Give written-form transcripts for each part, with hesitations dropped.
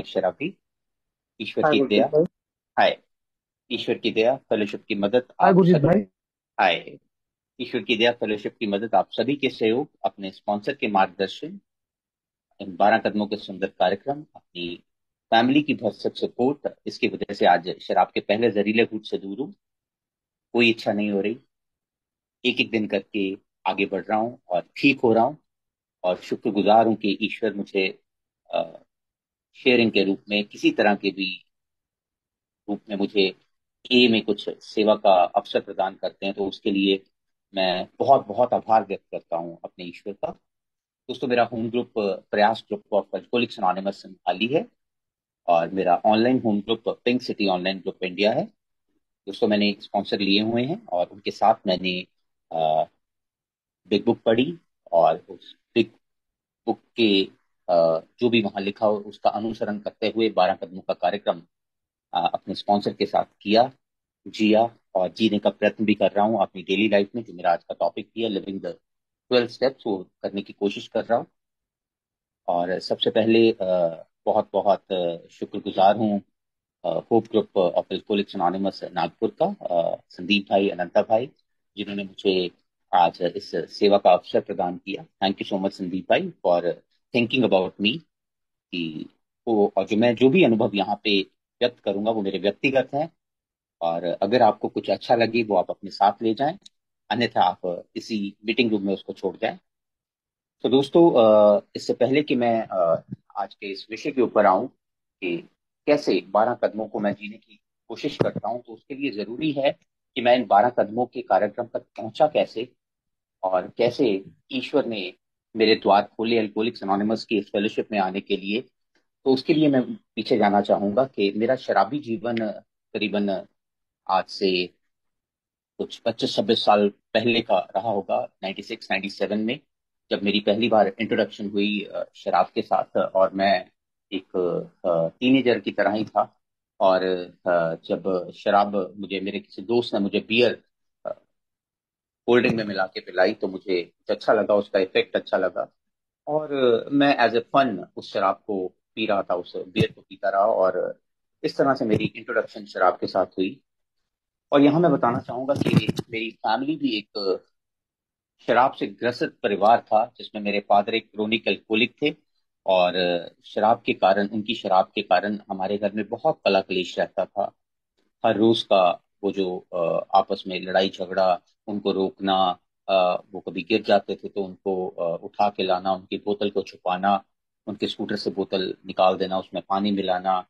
शराफी। ईश्वर हाय की गुरजीत दया। भाई। हाय। ईश्वर की दया फेलोशिप की मदद हाय आप गुरजीत सभी। भाई। हाय। ईश्वर की दया फेलोशिप की मदद आप सभी के सहयोग, अपने स्पॉन्सर के मार्गदर्शन, इन 12 कदमों के सुंदर कार्यक्रम, अपनी फैमिली की भरसक सपोर्ट, इसकी वजह से आज शराब के पहले जहरीले घूंट से दूर हूँ। कोई इच्छा नहीं हो रही। एक एक दिन करके आगे बढ़ रहा हूँ और ठीक हो रहा हूँ। और शुक्रगुजार हूँ कि ईश्वर मुझे शेयरिंग के रूप में, किसी तरह के भी रूप में मुझे ए में कुछ सेवा का अवसर प्रदान करते हैं, तो उसके लिए मैं बहुत बहुत आभार व्यक्त करता हूँ अपने ईश्वर का। दोस्तों, मेरा होम ग्रुप प्रयास ग्रुप ऑफ अल्कोहलिक्स अनोनिमस संभाली है। और मेरा online home group pink city online group India है। दोस्तों, मैंने स्पॉन्सर लिए हुए हैं और उनके साथ मैंने बिग बुक पढ़ी। और उस बिग बुक के जो भी वहां लिखा हो उसका अनुसरण करते हुए 12 कदमों का कार्यक्रम अपने स्पॉन्सर के साथ किया, जिया और जीने का प्रयत्न भी कर रहा हूँ अपनी डेली लाइफ में। जो मेरा आज का टॉपिक भी है, लिविंग द 12 स्टेप्स, वो करने की कोशिश कर रहा हूँ। और सबसे पहले बहुत बहुत शुक्रगुजार हूँ hope group of alcoholics anonymous Nagpur का, संदीप भाई, अनंता भाई, जिन्होंने मुझे आज इस सेवा का अवसर प्रदान किया। Thank you so much Sandeep भाई फॉर थिंकिंग अबाउट मी। कि वो, और जो भी अनुभव यहाँ पे व्यक्त करूंगा वो मेरे व्यक्तिगत हैं। और अगर आपको कुछ अच्छा लगे वो आप अपने साथ ले जाएं, अन्यथा आप इसी मीटिंग रूम में उसको छोड़ जाएं। तो दोस्तों, इससे पहले कि मैं आज के इस विषय के ऊपर आऊं कि कैसे 12 कदमों को मैं जीने की कोशिश करता हूं, तो उसके लिए जरूरी है कि मैं इन 12 कदमों के कार्यक्रम तक पहुंचा कैसे, और कैसे ईश्वर ने मेरे द्वार खोले एल्कोहलिक्स अनोनिमस की इस फेलोशिप में आने के लिए। तो उसके लिए मैं पीछे जाना चाहूंगा कि मेरा शराबी जीवन करीबन आज से कुछ 25-26 साल पहले का रहा होगा। 96-97 में जब मेरी पहली बार इंट्रोडक्शन हुई शराब के साथ, और मैं एक टीनेजर की तरह ही था। और जब शराब मुझे मेरे किसी दोस्त ने मुझे बियर कोल्ड ड्रिंक में मिला के पिलाई, तो मुझे कुछ अच्छा लगा, उसका इफेक्ट अच्छा लगा। और मैं एज ए फन उस शराब को पी रहा था, उस बियर को पीता रहा। और इस तरह से मेरी इंट्रोडक्शन शराब के साथ हुई। और यहाँ मैं बताना चाहूंगा कि मेरी फैमिली भी एक शराब से ग्रसित परिवार था, जिसमें मेरे फादर एक क्रोनिक अल्कोहलिक थे। और शराब के कारण, उनकी शराब के कारण हमारे घर में बहुत कला कलेश रहता था। हर रोज का वो जो आपस में लड़ाई झगड़ा, उनको रोकना, वो कभी गिर जाते थे तो उनको उठा के लाना, उनकी बोतल को छुपाना, उनके स्कूटर से बोतल निकाल देना, उसमें पानी मिलाना,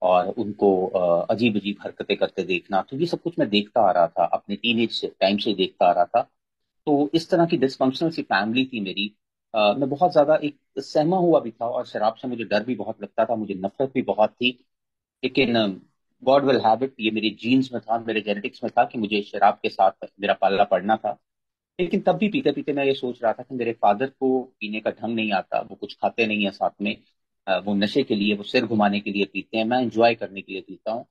और उनको अजीब अजीब हरकतें करते देखना। तो ये सब कुछ मैं देखता आ रहा था, अपने टीनेज टाइम से देखता आ रहा था। तो इस तरह की डिस्फंक्शनल सी फैमिली थी मेरी। मैं बहुत ज्यादा एक सहमा हुआ भी था, और शराब से मुझे डर भी बहुत लगता था, मुझे नफरत भी बहुत थी। लेकिन गॉड विल हैव इट, ये मेरी जीन्स में था, मेरे जेनेटिक्स में था कि मुझे शराब के साथ मेरा पाला पड़ना था। लेकिन तब भी पीते पीते मैं ये सोच रहा था कि मेरे फादर को पीने का ढंग नहीं आता, वो कुछ खाते नहीं है साथ में। वो नशे के लिए, वो सिर घुमाने के लिए पीते हैं, मैं एंजॉय करने के लिए पीता हूँ।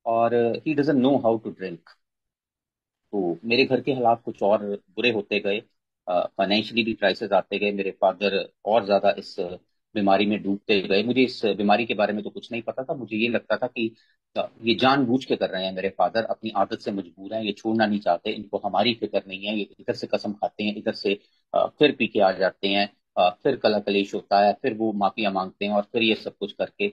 और he doesn't know how to drink. तो मेरे घर के हालात कुछ और बुरे होते गए, फाइनेंशियली भी क्राइसिस आते गए, मेरे फादर और ज्यादा इस बीमारी में डूबते गए। मुझे इस बीमारी के बारे में तो कुछ नहीं पता था, मुझे ये लगता था कि ये जानबूझ के कर रहे हैं मेरे फादर, अपनी आदत से मजबूर हैं, ये छोड़ना नहीं चाहते, इनको हमारी फिक्र नहीं है, ये इधर से कसम खाते हैं, इधर से फिर पी के आ जाते हैं, फिर कला कलेश होता है, फिर वो माफिया मांगते हैं, और फिर ये सब कुछ करके।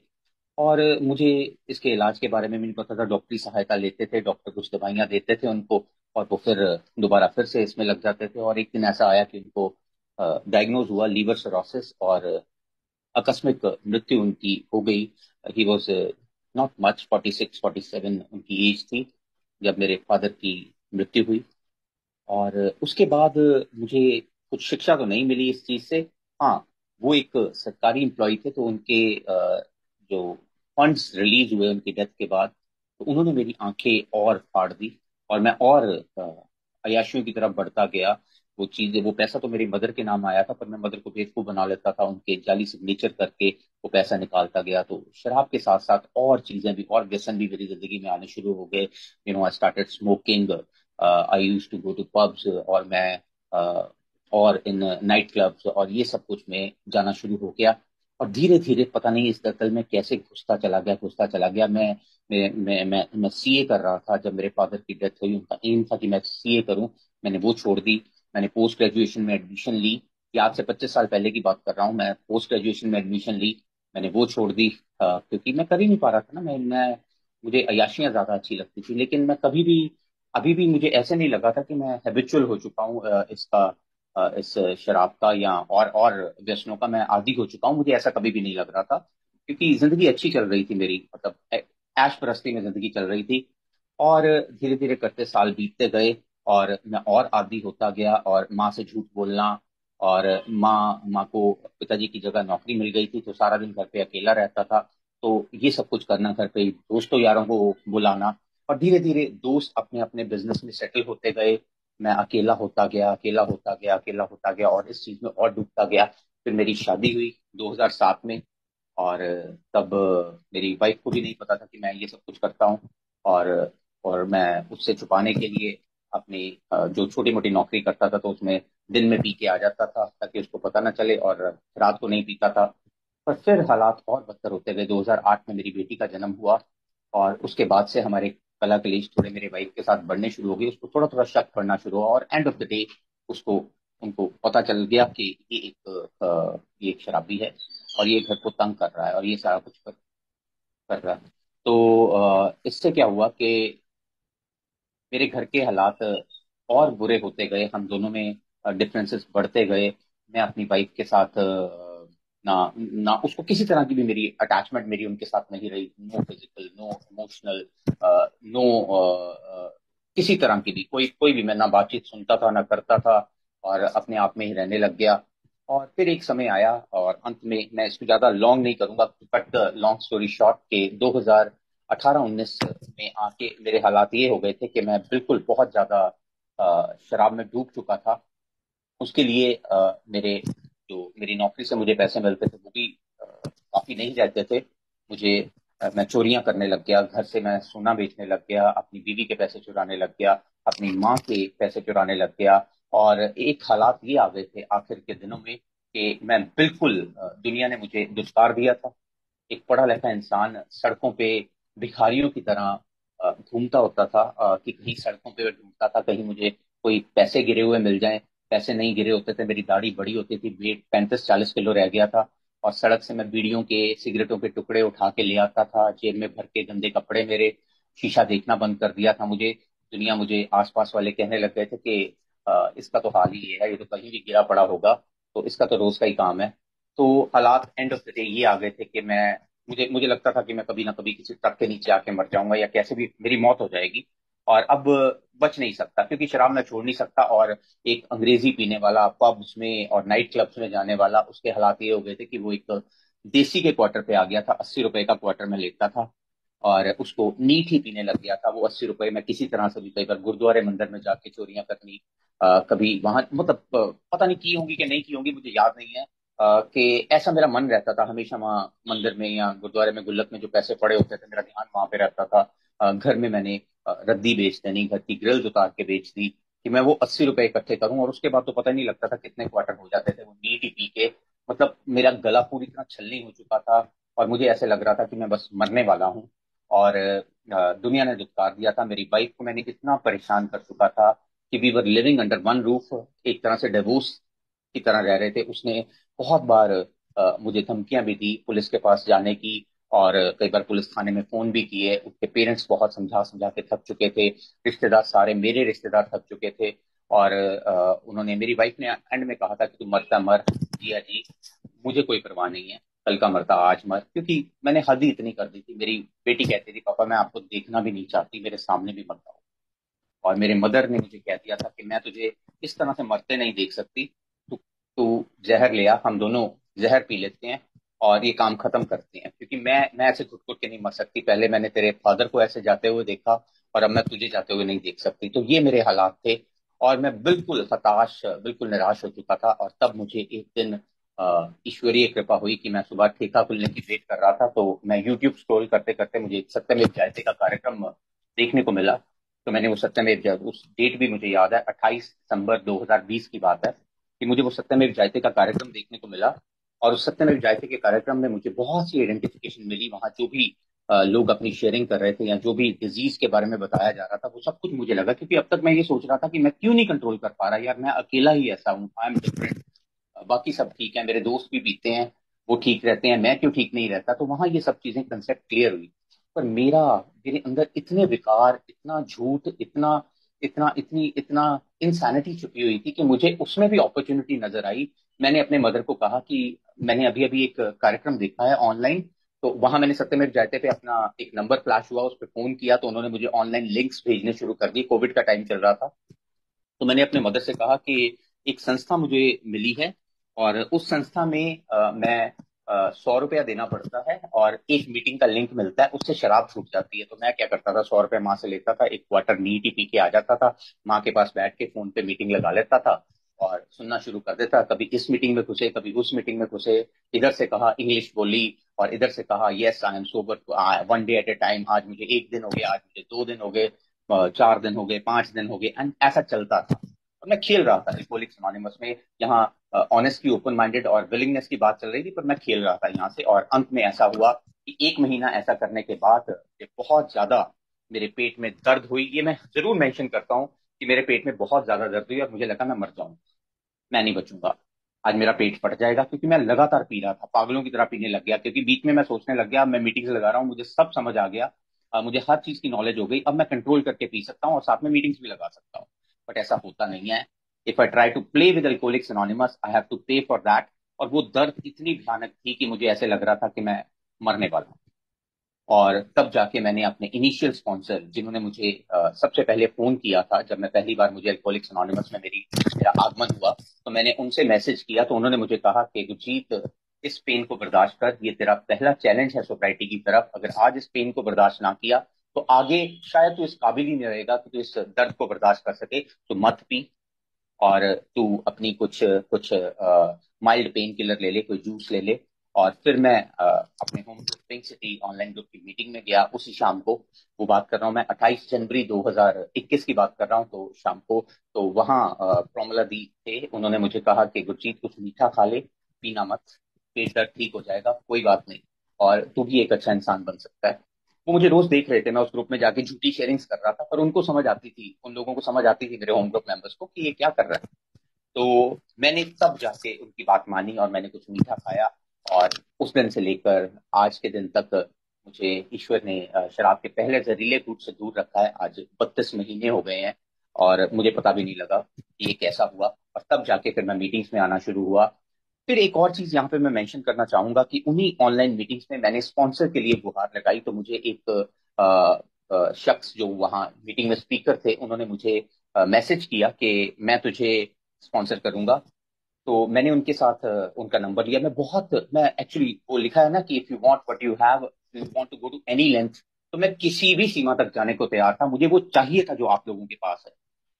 और मुझे इसके इलाज के बारे में भी नहीं पता था। डॉक्टरी सहायता लेते थे, डॉक्टर कुछ दवाइयां देते थे उनको, और वो फिर दोबारा फिर से इसमें लग जाते थे। और एक दिन ऐसा आया कि उनको डायग्नोज हुआ लीवर सिरोसिस, और आकस्मिक मृत्यु उनकी हो गई। ही वॉज नॉट मच, 46-47 उनकी एज थी जब मेरे फादर की मृत्यु हुई। और उसके बाद मुझे कुछ शिक्षा तो नहीं मिली इस चीज से। हाँ, वो एक सरकारी एम्प्लॉय थे, तो उनके जो फंड्स रिलीज हुए उनकी डेथ के बाद, तो उन्होंने मेरी आंखें और फाड़ दी। और मैं और अय्याशियों की तरफ बढ़ता गया। वो चीजें, वो पैसा तो मेरी मदर के नाम आया था, पर मैं मदर को बेवकूफ बना लेता था, उनके जाली सिग्नेचर करके वो पैसा निकालता गया। तो शराब के साथ साथ और चीजें भी, और व्यसन भी मेरी जिंदगी में आने शुरू हो गए। I started smoking, I used to go to pubs, और मैं और इन नाइट क्लब्स और ये सब कुछ में जाना शुरू हो गया। और धीरे धीरे पता नहीं इस दलदल में कैसे घुसता चला गया। मैं सीए कर रहा था जब मेरे फादर की डेथ हुई। उनका एम था कि मैं सीए करूं, मैंने वो छोड़ दी। मैंने पोस्ट ग्रेजुएशन में एडमिशन ली। ये आज से 25 साल पहले की बात कर रहा हूँ। मैं पोस्ट ग्रेजुएशन में एडमिशन ली, मैंने वो छोड़ दी। क्योंकि मैं कर ही नहीं पा रहा था ना। मैं मुझे अय्याशियां ज्यादा अच्छी लगती थी, लेकिन मैं कभी भी, अभी भी मुझे ऐसे नहीं लगा था कि मैं हैबिचुअल हो चुका हूँ इस शराब का या और व्यसनों का मैं आदी हो चुका हूँ। मुझे ऐसा कभी भी नहीं लग रहा था, क्योंकि जिंदगी अच्छी चल रही थी मेरी, मतलब ऐश प्रस्ती में जिंदगी चल रही थी। और धीरे धीरे करते साल बीतते गए और मैं और आदी होता गया। और माँ से झूठ बोलना, और माँ माँ को पिताजी की जगह नौकरी मिल गई थी तो सारा दिन घर पे अकेला रहता था। तो ये सब कुछ करना, घर पे दोस्तों यारों को बुलाना। और धीरे धीरे दोस्त अपने अपने बिजनेस में सेटल होते गए। मैं अकेला होता गया, अकेला होता गया, अकेला होता गया, और इस चीज में और डूबता गया। फिर मेरी शादी हुई 2007 में। और तब मेरी वाइफ को भी नहीं पता था कि मैं ये सब कुछ करता हूँ। और और मैं उससे छुपाने के लिए अपनी जो छोटी मोटी नौकरी करता था तो उसमें दिन में पी के आ जाता था ताकि उसको पता ना चले, और रात को नहीं पीता था। पर फिर हालात और बदतर होते गए। 2008 में मेरी बेटी का जन्म हुआ, और उसके बाद से हमारे कला कलेश थोड़े मेरे वाइफ के साथ बढ़ने शुरू हो गए। उसको थोड़ा थोड़ा शक पड़ना शुरू हुआ, और एंड ऑफ द डे उसको उनको पता चल गया कि ये एक शराबी है, और ये घर को तंग कर रहा है, और ये सारा कुछ कर रहा है। तो इससे क्या हुआ कि मेरे घर के हालात और बुरे होते गए। हम दोनों में डिफरेंसेस बढ़ते गए। मैं अपनी वाइफ के साथ ना ना उसको किसी तरह की भी मेरी अटैचमेंट मेरी उनके साथ नहीं रही। No physical, no emotional, no किसी तरह की भी कोई कोई भी मैं ना बातचीत सुनता था ना करता था, और अपने आप में ही रहने लग गया। और फिर एक समय आया, और अंत में मैं इसको ज्यादा लॉन्ग नहीं करूंगा, बट लॉन्ग स्टोरी शॉर्ट के 2018-19 में आके मेरे हालात ये हो गए थे कि मैं बिल्कुल बहुत ज्यादा शराब में डूब चुका था। उसके लिए मेरे जो मेरी नौकरी से मुझे पैसे मिलते थे वो भी काफी नहीं रहते थे। मुझे मैं चोरियां करने लग गया, घर से मैं सोना बेचने लग गया, अपनी बीवी के पैसे चुराने लग गया, अपनी माँ के पैसे चुराने लग गया। और एक हालात ये आ गए थे आखिर के दिनों में कि मैं बिल्कुल दुनिया ने मुझे दुत्कार दिया था। एक पढ़ा लिखा इंसान सड़कों पे भिखारियों की तरह घूमता होता था, कि कहीं सड़कों पे ढूंढता था कहीं मुझे कोई पैसे गिरे हुए मिल जाएं। पैसे नहीं गिरे होते थे, मेरी दाढ़ी बड़ी होती थी, वेट 35-40 किलो रह गया था। और सड़क से मैं बीड़ियों के सिगरेटों के टुकड़े उठा के ले आता था, जेब में भर के गंदे कपड़े मेरे। शीशा देखना बंद कर दिया था मुझे। दुनिया, मुझे आसपास वाले कहने लग गए थे कि इसका तो हाल ही ये है, ये तो कहीं भी गिरा पड़ा होगा, तो इसका तो रोज का ही काम है। तो हालात एंड ऑफ द डे ये आ गए थे कि मैं मुझे मुझे लगता था कि मैं कभी ना कभी किसी ट्रक के नीचे आके मर जाऊंगा, या कैसे भी मेरी मौत हो जाएगी। और अब बच नहीं सकता, क्योंकि शराब मैं छोड़ नहीं सकता। और एक अंग्रेजी पीने वाला, पब्स में और नाइट क्लब्स में जाने वाला, उसके हालात ये हो गए थे कि वो एक देसी के क्वार्टर पे आ गया था। 80 रुपए का क्वार्टर में लेता था, और उसको नीट ही पीने लग गया था। वो 80 रुपए में किसी तरह से भी, कई बार गुरुद्वारे मंदिर में जाके चोरियां करनी, कभी वहां, मतलब पता नहीं की होंगी कि नहीं की होंगी, मुझे याद नहीं है। कि ऐसा मेरा मन रहता था हमेशा, वहाँ मंदिर में या गुरुद्वारे में गुल्लक में जो पैसे पड़े होते थे मेरा ध्यान वहां पे रहता था। घर में मैंने रद्दी बेच देनी, घर की ग्रिल्स उतार के बेच दी, कि मैं वो 80 रुपए इकट्ठे करूं। और उसके बाद तो पता ही नहीं लगता था कितने क्वार्टर हो जाते थे वो नीट ही पी के। मतलब मेरा गला पूरी तरह छलनी हो चुका था, और मुझे ऐसे लग रहा था कि मैं बस मरने वाला हूँ। और दुनिया ने दुत्कार दिया था। मेरी वाइफ को मैंने इतना परेशान कर चुका था कि we were living under one roof, एक तरह से डिवोर्स की तरह रह रहे थे। उसने बहुत बार मुझे धमकियां भी दी पुलिस के पास जाने की, और कई बार पुलिस थाने में फोन भी किए। उसके पेरेंट्स बहुत समझा समझा के थक चुके थे, रिश्तेदार सारे मेरे रिश्तेदार थक चुके थे। और उन्होंने, मेरी वाइफ ने एंड में कहा था कि तू मरता मर जिया जी, मुझे कोई परवाह नहीं है, कल का मरता आज मर। क्योंकि मैंने हद ही इतनी कर दी थी। मेरी बेटी कहती थी पापा मैं आपको देखना भी नहीं चाहती, मेरे सामने भी मत आओ। और मेरे मदर ने मुझे कह दिया था कि मैं तुझे इस तरह से मरते नहीं देख सकती, तू तू जहर ले आ, हम दोनों जहर पी लेते हैं और ये काम खत्म करते हैं। क्योंकि मैं ऐसे घुट घुट के नहीं मर सकती। पहले मैंने तेरे फादर को ऐसे जाते हुए देखा, और अब मैं तुझे जाते हुए नहीं देख सकती। तो ये मेरे हालात थे, और मैं बिल्कुल हताश, बिल्कुल निराश हो चुका था। और तब मुझे एक दिन ईश्वरीय कृपा हुई कि मैं सुबह ठेका खुलने की वेट कर रहा था, तो मैं यूट्यूब स्क्रॉल करते करते मुझे एक सत्यमेव जयते का कार्यक्रम देखने को मिला। तो मैंने वो सत्यमेव जयते, उस डेट भी मुझे याद है, 28 दिसंबर 2020 की बात है, कि मुझे वो सत्यमेव जयते का कार्यक्रम देखने को मिला। और उस सत्यमेव जयते के कार्यक्रम में मुझे बहुत सी आइडेंटिफिकेशन मिली। वहां जो भी लोग अपनी शेयरिंग कर रहे थे या जो भी डिजीज के बारे में बताया जा रहा था, वो सब कुछ मुझे लगा, क्योंकि अब तक मैं ये सोच रहा था कि मैं क्यों नहीं कंट्रोल कर पा रहा यार, मैं अकेला ही ऐसा हूँ, आई एम डिफरेंट। बाकी सब ठीक है, मेरे दोस्त भी पीते हैं, वो ठीक रहते हैं, मैं क्यों ठीक नहीं रहता। तो वहां ये सब चीजें कंसेप्ट क्लियर हुई। पर मेरे अंदर इतने विकार, इतना झूठ, इतना इतना इतनी इतना इंसैनिटी छुपी हुई थी कि मुझे उसमें भी अपॉर्चुनिटी नजर आई। मैंने अपने मदर को कहा कि मैंने अभी अभी एक कार्यक्रम देखा है ऑनलाइन। तो वहां मैंने सत्यमेव जयते पे अपना एक नंबर फ्लैश हुआ, उस पर फोन किया, तो उन्होंने मुझे ऑनलाइन लिंक्स भेजने शुरू कर दिए। कोविड का टाइम चल रहा था। तो मैंने अपने मदर से कहा कि एक संस्था मुझे मिली है, और उस संस्था में मैं 100 रुपया देना पड़ता है और एक मीटिंग का लिंक मिलता है, उससे शराब छूट जाती है। तो मैं क्या करता था, 100 रुपया माँ से लेता था, एक क्वार्टर नीट ही पी के आ जाता था, माँ के पास बैठ के फोन पे मीटिंग लगा लेता था और सुनना शुरू कर देता। कभी इस मीटिंग में घुसे, कभी उस मीटिंग में घुसे, इधर से कहा इंग्लिश बोली और इधर से कहा yes I am sober 1 day at A time, आज मुझे 1 दिन हो गया, आज मुझे 2 दिन हो गए, 4 दिन हो गए, 5 दिन हो गए, एंड ऐसा चलता था। और मैं खेल रहा था एल्कोहलिक्स अनोनिमस में। यहाँ ऑनेस्टली, ओपन माइंडेड और विलिंगनेस की बात चल रही थी, पर मैं खेल रहा था यहाँ से। और अंत में ऐसा हुआ कि 1 महीना ऐसा करने के बाद ये बहुत ज्यादा मेरे पेट में दर्द हुई। ये मैं जरूर मेंशन करता हूँ कि मेरे पेट में बहुत ज्यादा दर्द हुई और मुझे लगा मैं मर जाऊंगा, मैं नहीं बचूंगा, आज मेरा पेट फट जाएगा। क्योंकि मैं लगातार पी रहा था, पागलों की तरह पीने लग गया। क्योंकि बीच में मैं सोचने लग गया, मैं मीटिंग्स लगा रहा हूँ, मुझे सब समझ आ गया, मुझे हर चीज की नॉलेज हो गई, अब मैं कंट्रोल करके पी सकता हूँ और साथ में मीटिंग्स भी लगा सकता हूँ। बट ऐसा होता नहीं है। If I try to play with Alcoholics Anonymous, I have to pay for that. और वो दर्द इतनी भयानक थी कि मुझे ऐसे लग रहा था कि मैं मरने वाला हूँ। और तब जाके मैंने अपने इनिशियल स्पॉन्सर, जिन्होंने मुझे सबसे पहले फोन किया था जब मैं पहली बार, मुझे अल्कोहलिक्स अनोनिमस में मेरा आगमन हुआ, तो मैंने उनसे मैसेज किया। तो उन्होंने मुझे कहा कि गुरजीत, इस पेन को बर्दाश्त कर, ये तेरा पहला चैलेंज है सोसाइटी की तरफ। अगर आज इस पेन को बर्दाश्त ना किया तो आगे शायद तू इस काबिल ही नहीं रहेगा कि तू इस दर्द को बर्दाश्त कर सके। तो मत पी, और तू अपनी कुछ कुछ माइल्ड पेन किलर ले ले, कोई जूस ले ले। और फिर मैं अपने home group pink city online group की मीटिंग में गया उसी शाम को। वो बात कर रहा हूँ मैं 28 जनवरी 2021 की बात कर रहा हूँ, तो शाम को। तो वहाँ प्रोमला दी थे, उन्होंने मुझे कहा कि गुरजीत कुछ मीठा खा ले, पीना मत, पेट दर्द ठीक हो जाएगा, कोई बात नहीं, और तू भी एक अच्छा इंसान बन सकता है। वो मुझे रोज देख रहे थे, मैं उस ग्रुप में जाके झूठी शेयरिंग्स कर रहा था, पर उनको समझ आती थी, उन लोगों को समझ आती थी, मेरे होम ग्रुप मेंबर्स को, कि ये क्या कर रहा है। तो मैंने तब जाके उनकी बात मानी और मैंने कुछ मीठा खाया। और उस दिन से लेकर आज के दिन तक मुझे ईश्वर ने शराब के पहले जहरीले घूंट से दूर रखा है। आज 32 महीने हो गए हैं और मुझे पता भी नहीं लगा कि ये कैसा हुआ। और तब जाके फिर मैं मीटिंग्स में आना शुरू हुआ। फिर एक और चीज यहाँ पे मैं मेंशन करना चाहूंगा कि उन्हीं ऑनलाइन मीटिंग्स में मैंने स्पॉन्सर के लिए गुहार लगाई। तो मुझे एक शख्स जो वहाँ मीटिंग में स्पीकर थे, उन्होंने मुझे मैसेज किया कि मैं तुझे स्पॉन्सर करूंगा। तो मैंने उनके साथ उनका नंबर लिया। मैं एक्चुअली, वो लिखा है ना कि if you want what you have, you want to go to any length. तो मैं किसी भी सीमा तक जाने को तैयार था। मुझे वो चाहिए था जो आप लोगों के पास है,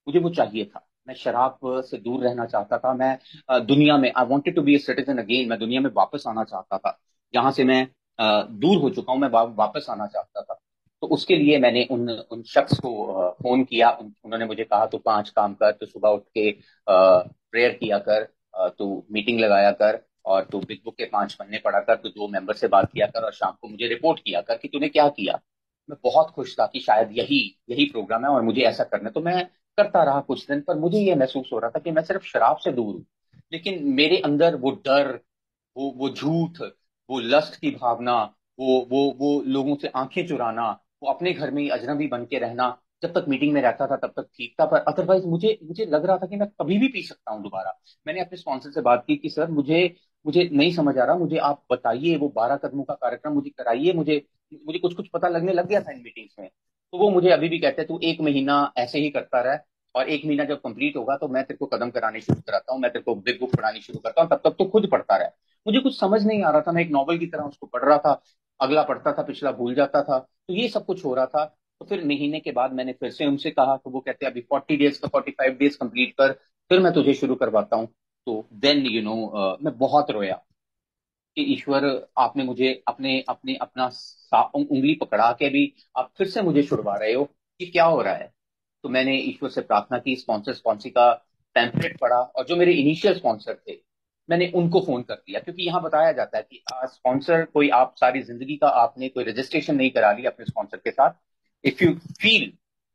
मुझे वो चाहिए था। मैं शराब से दूर रहना चाहता था। मैं दुनिया में, I wanted to be a citizen again, मैं दुनिया में वापस आना चाहता था। जहां से मैं दूर हो चुका हूं, मैं वापस आना चाहता था। तो उसके लिए मैंने उन उन शख्स को फोन किया। उन्होंने मुझे कहा, तू 5 काम कर, तो सुबह उठ के प्रेयर किया कर, तू मीटिंग लगाया कर, और तू बिग बुक के 5 पन्ने पढ़ा कर, तू 2 मेंबर से बात किया कर, और शाम को मुझे रिपोर्ट किया कर कि तूने क्या किया। मैं बहुत खुश था कि शायद यही यही प्रोग्राम है और मुझे ऐसा करना है। तो मैं करता रहा कुछ दिन, पर मुझे ये महसूस हो रहा था कि मैं सिर्फ शराब से दूर हूँ, लेकिन मेरे अंदर वो डर, वो झूठ, वो लस्ट की भावना, वो लोगों से आंखें चुराना, वो अपने घर में ही अजनबी बन के रहना, जब तक मीटिंग में रहता था तब तक ठीक था। पर अदरवाइज मुझे मुझे लग रहा था कि मैं कभी भी पी सकता हूँ दोबारा। मैंने अपने स्पॉन्सर से बात की कि सर, मुझे मुझे नहीं समझ आ रहा, मुझे आप बताइए, वो 12 कदमों का कार्यक्रम मुझे कराइए। मुझे मुझे कुछ कुछ पता लगने लग गया था इन मीटिंग्स में। तो वो मुझे अभी भी कहते हैं, तू 1 महीना ऐसे ही करता रह, और 1 महीना जब कंप्लीट होगा तो मैं तेरे को कदम कराने शुरू कराता हूँ, मैं तेरे को बिग बुक पढ़ानी शुरू करता हूँ, तब तक तो खुद पढ़ता रहे। मुझे कुछ समझ नहीं आ रहा था, मैं एक नॉवल की तरह उसको पढ़ रहा था, अगला पढ़ता था, पिछला भूल जाता था। तो ये सब कुछ हो रहा था। तो फिर महीने के बाद मैंने फिर से उनसे कहा, तो वो कहते हैं अभी 40 डेज का 45 डेज कंप्लीट कर, फिर मैं तुझे शुरू करवाता हूँ। तो देन मैं बहुत रोया कि ईश्वर, आपने मुझे अपने अपने अपना उंगली पकड़ा के भी आप फिर से मुझे छुड़वा रहे हो, कि क्या हो रहा है। तो मैंने ईश्वर से प्रार्थना की, स्पॉन्सर स्पॉन्सी का पैम्फलेट पढ़ा, और जो मेरे इनिशियल स्पॉन्सर थे, मैंने उनको फोन कर दिया, क्योंकि यहाँ बताया जाता है कि स्पॉन्सर कोई, आप सारी जिंदगी का आपने कोई रजिस्ट्रेशन नहीं करा ली अपने स्पॉन्सर के साथ, इफ यू फील,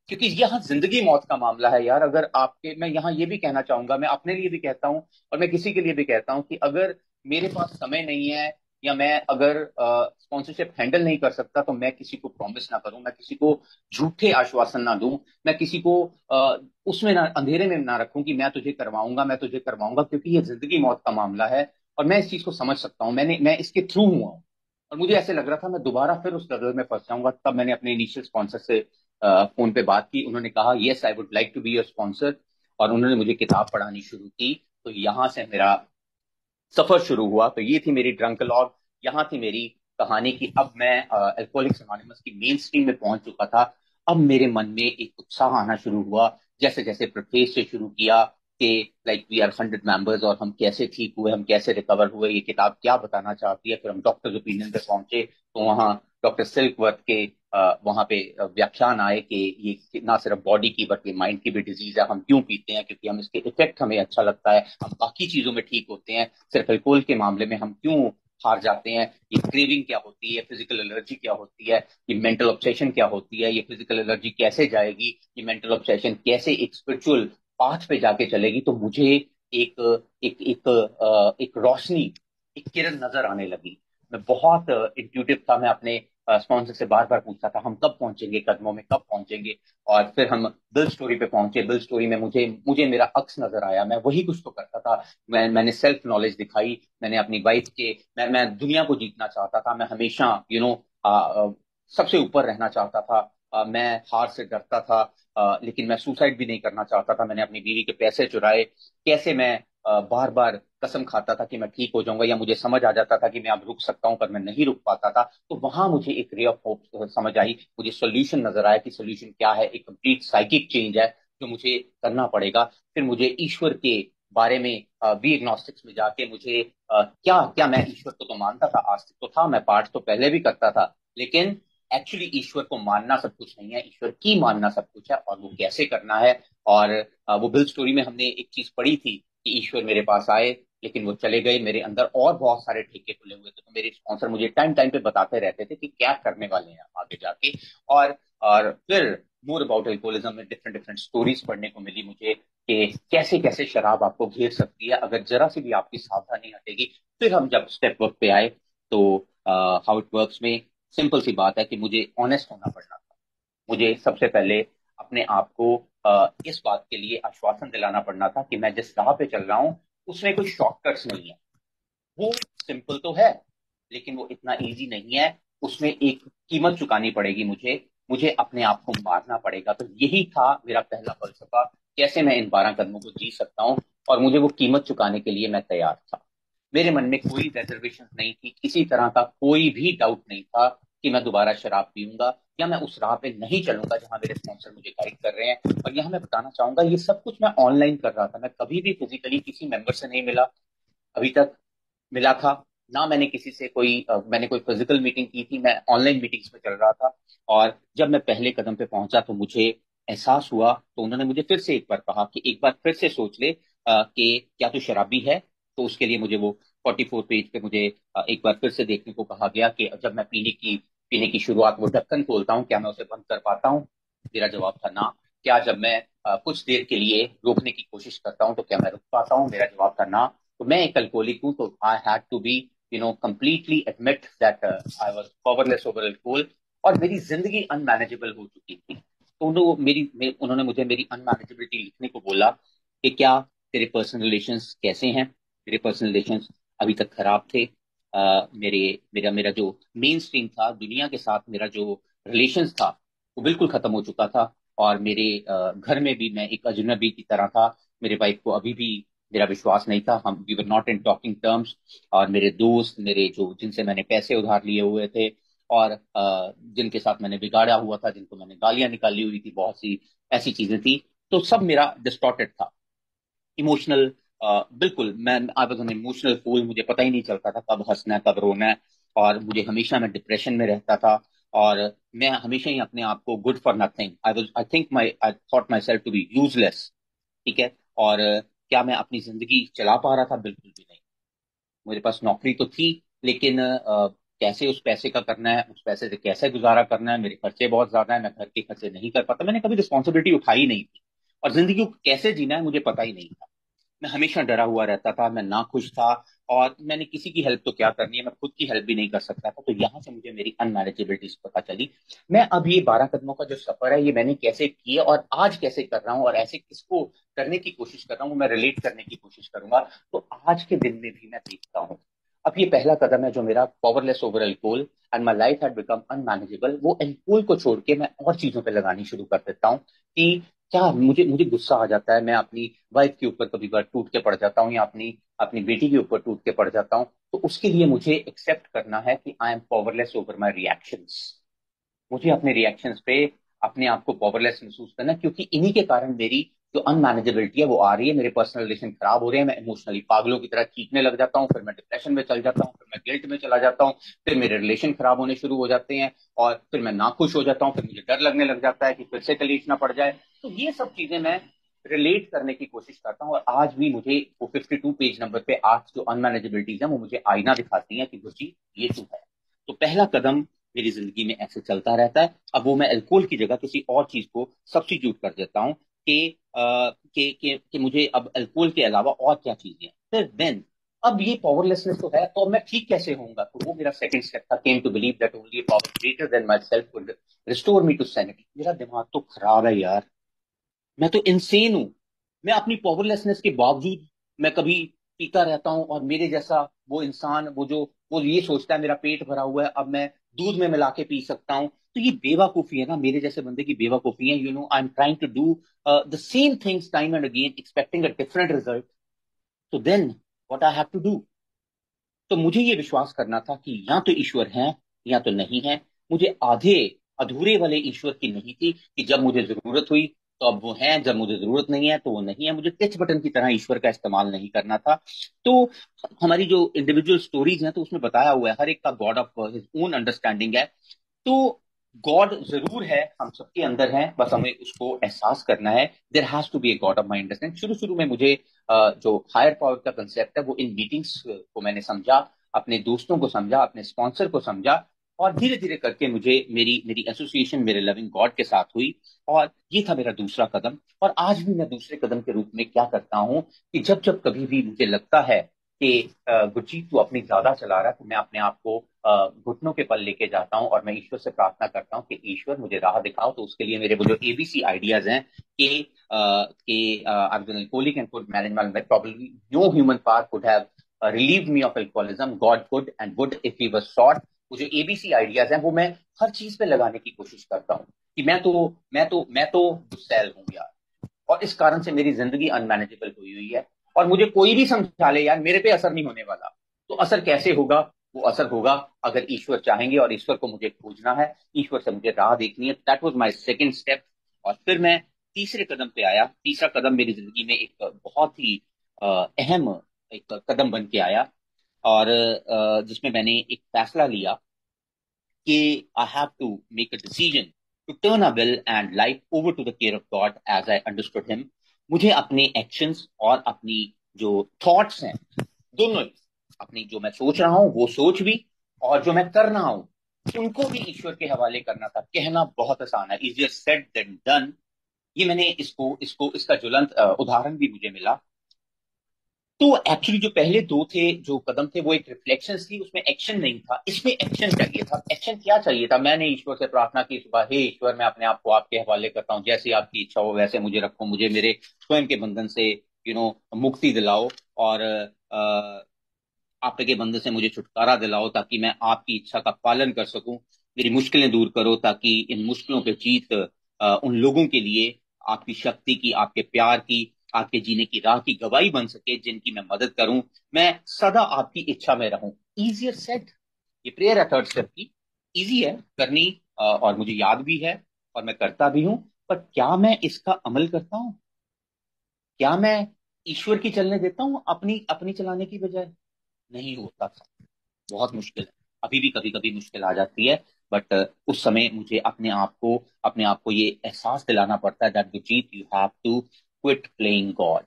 क्योंकि यहाँ जिंदगी मौत का मामला है यार। अगर आपके, मैं यहाँ ये भी कहना चाहूंगा, मैं अपने लिए भी कहता हूँ और मैं किसी के लिए भी कहता हूँ कि अगर मेरे पास समय नहीं है, या मैं अगर स्पॉन्सरशिप हैंडल नहीं कर सकता, तो मैं किसी को प्रॉमिस ना करूं, मैं किसी को झूठे आश्वासन ना दूं, मैं किसी को उसमें ना, अंधेरे में ना रखूं कि मैं तुझे करवाऊंगा, मैं तुझे करवाऊंगा, क्योंकि ये जिंदगी मौत का मामला है। और मैं इस चीज को समझ सकता हूँ, मैं इसके थ्रू हुआ हूँ। और मुझे ऐसे लग रहा था मैं दोबारा फिर उस दलदल में फंस जाऊंगा। तब मैंने अपने इनिशियल स्पॉन्सर से फोन पे बात की, उन्होंने कहा yes I would like to be your sponsor, और उन्होंने मुझे किताब पढ़ानी शुरू की। तो यहाँ से मेरा सफर शुरू हुआ। तो ये थी मेरी ड्रंक लॉग, यहाँ थी मेरी कहानी कि अब मैं अल्कोहलिक्स एनोनिमस की मेन स्ट्रीम में पहुंच चुका था। अब मेरे मन में एक उत्साह आना शुरू हुआ, जैसे जैसे प्रफेस से शुरू किया कि लाइक वी आर 100 मेंबर्स, और हम कैसे ठीक हुए, हम कैसे रिकवर हुए, ये किताब क्या बताना चाहती है। फिर हम डॉक्टर्स ओपिनियन पे पहुंचे, तो वहाँ डॉक्टर सिल्कवर्थ के वहाँ पे व्याख्यान आए कि ये ना सिर्फ बॉडी की बल्कि माइंड की भी डिजीज है। हम क्यों पीते हैं? क्योंकि हम इसके इफेक्ट हमें अच्छा लगता है, हम बाकी चीजों में ठीक होते हैं, सिर्फ अल्कोहल के मामले में हम क्यों हार जाते हैं? ये क्रेविंग क्या होती है, फिजिकल एलर्जी क्या होती है, ये मेंटल ऑब्सेशन क्या होती है, ये फिजिकल एलर्जी कैसे जाएगी, ये मेंटल ऑब्सेशन कैसे एक स्पिरिचुअल पाथ पे जाके चलेगी। तो मुझे एक एक एक एक रोशनी, एक किरण नजर आने लगी। मैं बहुत इंट्यूटिव था, मैं अपने स्पॉन्सर से बार बार पूछता था हम कब पहुंचेंगे, कदमों में कब पहुंचेंगे। और फिर हम बिल स्टोरी पे पहुंचे। बिल स्टोरी में मुझे मुझे मेरा अक्स नजर आया, मैं वही कुछ तो करता था। मैंने सेल्फ नॉलेज दिखाई, मैंने अपनी वाइफ के, मैं दुनिया को जीतना चाहता था, मैं हमेशा सबसे ऊपर रहना चाहता था। मैं हार से डरता था, लेकिन मैं सुसाइड भी नहीं करना चाहता था। मैंने अपनी बीवी के पैसे चुराए, कैसे मैं बार बार कसम खाता था कि मैं ठीक हो जाऊंगा, या मुझे समझ आ जाता था कि मैं अब रुक सकता हूं, पर मैं नहीं रुक पाता था। तो वहां मुझे एक रे ऑफ होप समझ आई, मुझे सोल्यूशन नजर आया कि सोल्यूशन क्या है, एक कंप्लीट साइकिक चेंज है जो मुझे करना पड़ेगा। फिर मुझे ईश्वर के बारे में बी एग्नोस्टिक्स में जाके मुझे क्या क्या, मैं ईश्वर को तो मानता था, आस्तिक तो था, मैं पाठ तो पहले भी करता था, लेकिन एक्चुअली ईश्वर को मानना सब कुछ नहीं है, ईश्वर की मानना सब कुछ है, और वो कैसे करना है। और वो बिल स्टोरी में हमने एक चीज पढ़ी थी कि ईश्वर मेरे पास आए, लेकिन वो चले गए, मेरे अंदर और बहुत सारे ठेके खुले हुए थे। तो मेरे स्पॉन्सर मुझे टाइम टाइम पे बताते रहते थे कि क्या करने वाले हैं आगे जाके। और फिर मोर अबाउट अल्कोहलिज्म में डिफरेंट डिफरेंट स्टोरीज पढ़ने को मिली मुझे कि कैसे कैसे शराब आपको घेर सकती है अगर जरा सी भी आपकी सावधानी हटेगी। फिर हम जब स्टेप वर्क पे आए, तो हाउ इट वर्क्स में सिंपल सी बात है कि मुझे ऑनेस्ट होना पड़ना था। मुझे सबसे पहले अपने आप को इस बात के लिए आश्वासन दिलाना पड़ना था कि मैं जिस राह पे चल रहा हूँ उसमें कोई शॉर्टकट्स नहीं है। वो सिंपल तो है, लेकिन वो इतना इजी नहीं है। उसमें एक कीमत चुकानी पड़ेगी मुझे, मुझे अपने आप को मारना पड़ेगा। तो यही था मेरा पहला फलसफा, कैसे मैं इन 12 कदमों को जी सकता हूँ। और मुझे वो कीमत चुकाने के लिए मैं तैयार था। मेरे मन में कोई रिजर्वेशन नहीं थी, किसी तरह का कोई भी डाउट नहीं था कि मैं दोबारा शराब पीऊंगा या मैं उस राह पे नहीं चलूंगा जहां मेरे स्पॉन्सर मुझे गाइड कर रहे हैं। और यहाँ मैं बताना चाहूंगा, ये सब कुछ मैं ऑनलाइन कर रहा था, मैं कभी भी फिजिकली किसी मेंबर से नहीं मिला अभी तक, मिला था ना मैंने किसी से कोई मैंने कोई फिजिकल मीटिंग की थी, मैं ऑनलाइन मीटिंग्स में चल रहा था। और जब मैं पहले कदम पे पहुंचा तो मुझे एहसास हुआ, तो उन्होंने मुझे फिर से एक बार कहा कि एक बार फिर से सोच ले कि क्या तू शराबी है। तो उसके लिए मुझे वो 44 पेज पे मुझे एक बार फिर से देखने को कहा गया कि जब मैं पीने की शुरुआत, वो ढक्कन खोलता हूँ, क्या मैं उसे बंद कर पाता हूँ? मेरा जवाब था ना। क्या जब मैं कुछ देर के लिए रोकने की कोशिश करता हूँ तो क्या मैं रुक पाता हूँ? मेरा जवाब था ना। तो मैं एक अल्कोहलिक हूँ, तो I had to be completely admit that I was powerless over alcohol. और मेरी जिंदगी अनमैनेजेबल हो चुकी थी। तो उन्होंने मुझे मेरी अनमैनेजेबिलिटी लिखने को बोला कि क्या तेरे पर्सनल रिलेशंस कैसे हैं। मेरे पर्सनल रिलेशंस अभी तक खराब थे। मेरे मेरा मेरा जो मेन स्ट्रीम था दुनिया के साथ, मेरा जो रिलेशंस था वो बिल्कुल खत्म हो चुका था। और मेरे घर में भी मैं एक अजनबी की तरह था। मेरे वाइफ को अभी भी मेरा विश्वास नहीं था, हम we were not in talking terms. और मेरे दोस्त, मेरे जो जिनसे मैंने पैसे उधार लिए हुए थे, और जिनके साथ मैंने बिगाड़ा हुआ था, जिनको मैंने गालियां निकाली हुई थी, बहुत सी ऐसी चीजें थी। तो सब मेरा डिस्टॉर्टेड था, इमोशनल। बिल्कुल मैं I was an emotional fool, मुझे पता ही नहीं चलता था कब हंसना है कब रोना है। और मुझे हमेशा, मैं डिप्रेशन में रहता था। और मैं हमेशा ही अपने आप को good for nothing, I thought myself to be useless. ठीक है। और क्या मैं अपनी जिंदगी चला पा रहा था? बिल्कुल भी नहीं। मेरे पास नौकरी तो थी, लेकिन कैसे उस पैसे का करना है, उस पैसे से कैसे गुजारा करना है, मेरे खर्चे बहुत ज्यादा है, मैं घर के खर्चे नहीं कर पाता, मैंने कभी रिस्पॉन्सिबिलिटी उठाई नहीं थी। और जिंदगी को कैसे जीना है मुझे पता ही नहीं था। मैं हमेशा डरा हुआ रहता था, मैं नाखुश था, और मैंने किसी की हेल्प तो क्या करनी है, मैं खुद की हेल्प भी नहीं कर सकता था। तो यहाँ से मुझे मेरी अनमैनेजेबिलिटीज पता चली। मैं अब ये 12 कदमों का जो सफर है, ये मैंने कैसे किया और आज कैसे कर रहा हूँ, और ऐसे किसको करने की कोशिश कर रहा हूँ, मैं रिलेट करने की कोशिश करूंगा। तो आज के दिन में भी मैं देखता हूँ, अब ये पहला कदम है जो मेरा, powerless over alcohol and my life had become unmanageable. वो अल्कोहल को छोड़ के मैं और चीजों पे लगानी शुरू कर देता हूँ कि क्या मुझे मुझे गुस्सा आ जाता है, मैं अपनी वाइफ के ऊपर कभी बार टूट के पड़ जाता हूँ, या अपनी अपनी बेटी के ऊपर टूट के पड़ जाता हूँ। तो उसके लिए मुझे एक्सेप्ट करना है कि I am powerless over my reactions. मुझे अपने रिएक्शंस पे अपने आप को पावरलेस महसूस करना, क्योंकि इन्हीं के कारण मेरी जो अनमैनेजेबिलिटी है वो आ रही है, मेरे पर्सनल रिलेशन खराब हो रहे हैं, मैं इमोशनली पागलों की तरह चीखने लग जाता हूँ, फिर मैं डिप्रेशन में चल जाता हूँ, फिर मैं गिल्ट में चला जाता हूँ, फिर मेरे रिलेशन खराब होने शुरू हो जाते हैं, और फिर मैं नाखुश हो जाता हूँ, फिर मुझे डर लगने लग जाता है कि फिर से कलेश ना पड़ जाए। तो ये सब चीजें मैं रिलेट करने की कोशिश करता हूँ, और आज भी मुझे वो 52 पेज नंबर पे आज जो अनमैनेजेबिलिटीज है वो मुझे आईना दिखाती है कि गुरजी ये तू है। तो पहला कदम मेरी जिंदगी में ऐसे चलता रहता है। अब वो मैं अल्कोहल की जगह किसी और चीज को सब्स्टिट्यूट कर देता हूँ कि कि मुझे अब अल्कोहल के अलावा और क्या चीजें हैं। फिर देन अब ये पावरलेसनेस तो है, तो अब मैं ठीक कैसे होऊंगा? तो वो मेरा सेकंड स्टेप था, came to believe that only a power greater than myself would restore me to sanity. मेरा दिमाग तो खराब है यार, मैं तो इंसेन हूं। मैं अपनी पावरलेसनेस के बावजूद मैं कभी पीता रहता हूँ, और मेरे जैसा वो इंसान, वो ये सोचता है मेरा पेट भरा हुआ है, अब मैं दूध में मिला के पी सकता हूँ। तो ये बेवकूफी है ना, मेरे जैसे बंदे की बेवकूफी है। I am trying to do the same things time and again expecting a different result. तो then what I have to do? तो मुझे ये विश्वास करना था कि या तो ईश्वर है या तो नहीं है। मुझे आधे अधूरे वाले ईश्वर की नहीं थी कि जब मुझे जरूरत हुई तो अब वो है, जब मुझे जरूरत नहीं है तो वो नहीं है। मुझे टच बटन की तरह ईश्वर का इस्तेमाल नहीं करना था। तो हमारी जो इंडिविजुअल स्टोरीज हैं तो उसमें बताया हुआ है हर एक का God of his own understanding है। तो गॉड जरूर है, हम सबके अंदर है, बस हमें उसको एहसास करना है। There has to be a God of my understanding. शुरू शुरू में मुझे जो हायर पावर का कंसेप्ट है वो इन मीटिंग्स को मैंने समझा, अपने दोस्तों को समझा, अपने स्पॉन्सर को समझा, और धीरे धीरे करके मुझे मेरी मेरी एसोसिएशन मेरे लविंग गॉड के साथ हुई। और ये था मेरा दूसरा कदम। और आज भी मैं दूसरे कदम के रूप में क्या करता हूँ कि जब जब कभी भी मुझे लगता है कि गुरजीत तू अपनी ज्यादा चला रहा है, तो मैं अपने आप को घुटनों के पल लेके जाता हूँ, और मैं ईश्वर से प्रार्थना करता हूँ कि ईश्वर मुझे राह दिखाओ। तो उसके लिए मेरे वो जो एबीसी आइडियाज हैं कि alcoholic and could manage my life, probably no human power could have relieved me of alcoholism. God could and would if he was sought. वो जो एबीसी आइडियाज हैं वो मैं हर चीज पे लगाने की कोशिश करता हूँ कि मैं तो गुस्सैल हूँ यार, और इस कारण से मेरी जिंदगी अनमैनेजेबल हुई हुई है। और मुझे कोई भी समझा ले यार, मेरे पे असर नहीं होने वाला। तो असर कैसे होगा? वो असर होगा अगर ईश्वर चाहेंगे, और ईश्वर को मुझे खोजना है, ईश्वर से मुझे राह देखनी है। That was my second step. और फिर मैं तीसरे कदम पे आया। तीसरा कदम मेरी जिंदगी में एक बहुत ही अहम एक कदम बन के आया, और जिसमें मैंने एक फैसला लिया कि I have to make a decision to turn a will and life over to the care of God as I understood him. मुझे अपने एक्शंस और अपनी जो थॉट्स हैं, दोनों ही, अपनी जो मैं सोच रहा हूँ वो सोच भी, और जो मैं कर रहा हूँ उनको भी ईश्वर के हवाले करना था। कहना बहुत आसान है, इजियर सेड देन डन। ये मैंने इसको इसको इसका ज्वलंत उदाहरण भी मुझे मिला। तो एक्चुअली जो पहले दो थे, जो कदम थे, वो एक रिफ्लेक्शन थी, उसमें एक्शन नहीं था, इसमें एक्शन चाहिए था। एक्शन क्या चाहिए था? मैंने ईश्वर से प्रार्थना की सुबह, हे ईश्वर, मैं अपने आप को आपके हवाले करता हूँ, जैसी आपकी इच्छा हो वैसे मुझे रखो, मुझे मेरे स्वयं के बंधन से मुक्ति दिलाओ, और आपके बंधन से मुझे छुटकारा दिलाओ, ताकि मैं आपकी इच्छा का पालन कर सकूं। मेरी मुश्किलें दूर करो, ताकि इन मुश्किलों पे जीत उन लोगों के लिए आपकी शक्ति की, आपके प्यार की, आपके जीने की राह की गवाही बन सके, जिनकी मैं मदद करूं। मैं सदा आपकी इच्छा में रहूं। इजियर सेड, ये प्रेयर है थर्ड स्टेप की, इजी है करनी, और मुझे याद भी है, और मैं करता भी हूं। पर क्या मैं इसका अमल करता हूं? क्या मैं ईश्वर की चलने देता हूं अपनी अपनी चलाने की बजाय? नहीं होता था। बहुत मुश्किल है, अभी भी कभी कभी मुश्किल आ जाती है। बट उस समय मुझे अपने आप को ये एहसास दिलाना पड़ता है that Gurjeet, you have to quit playing God.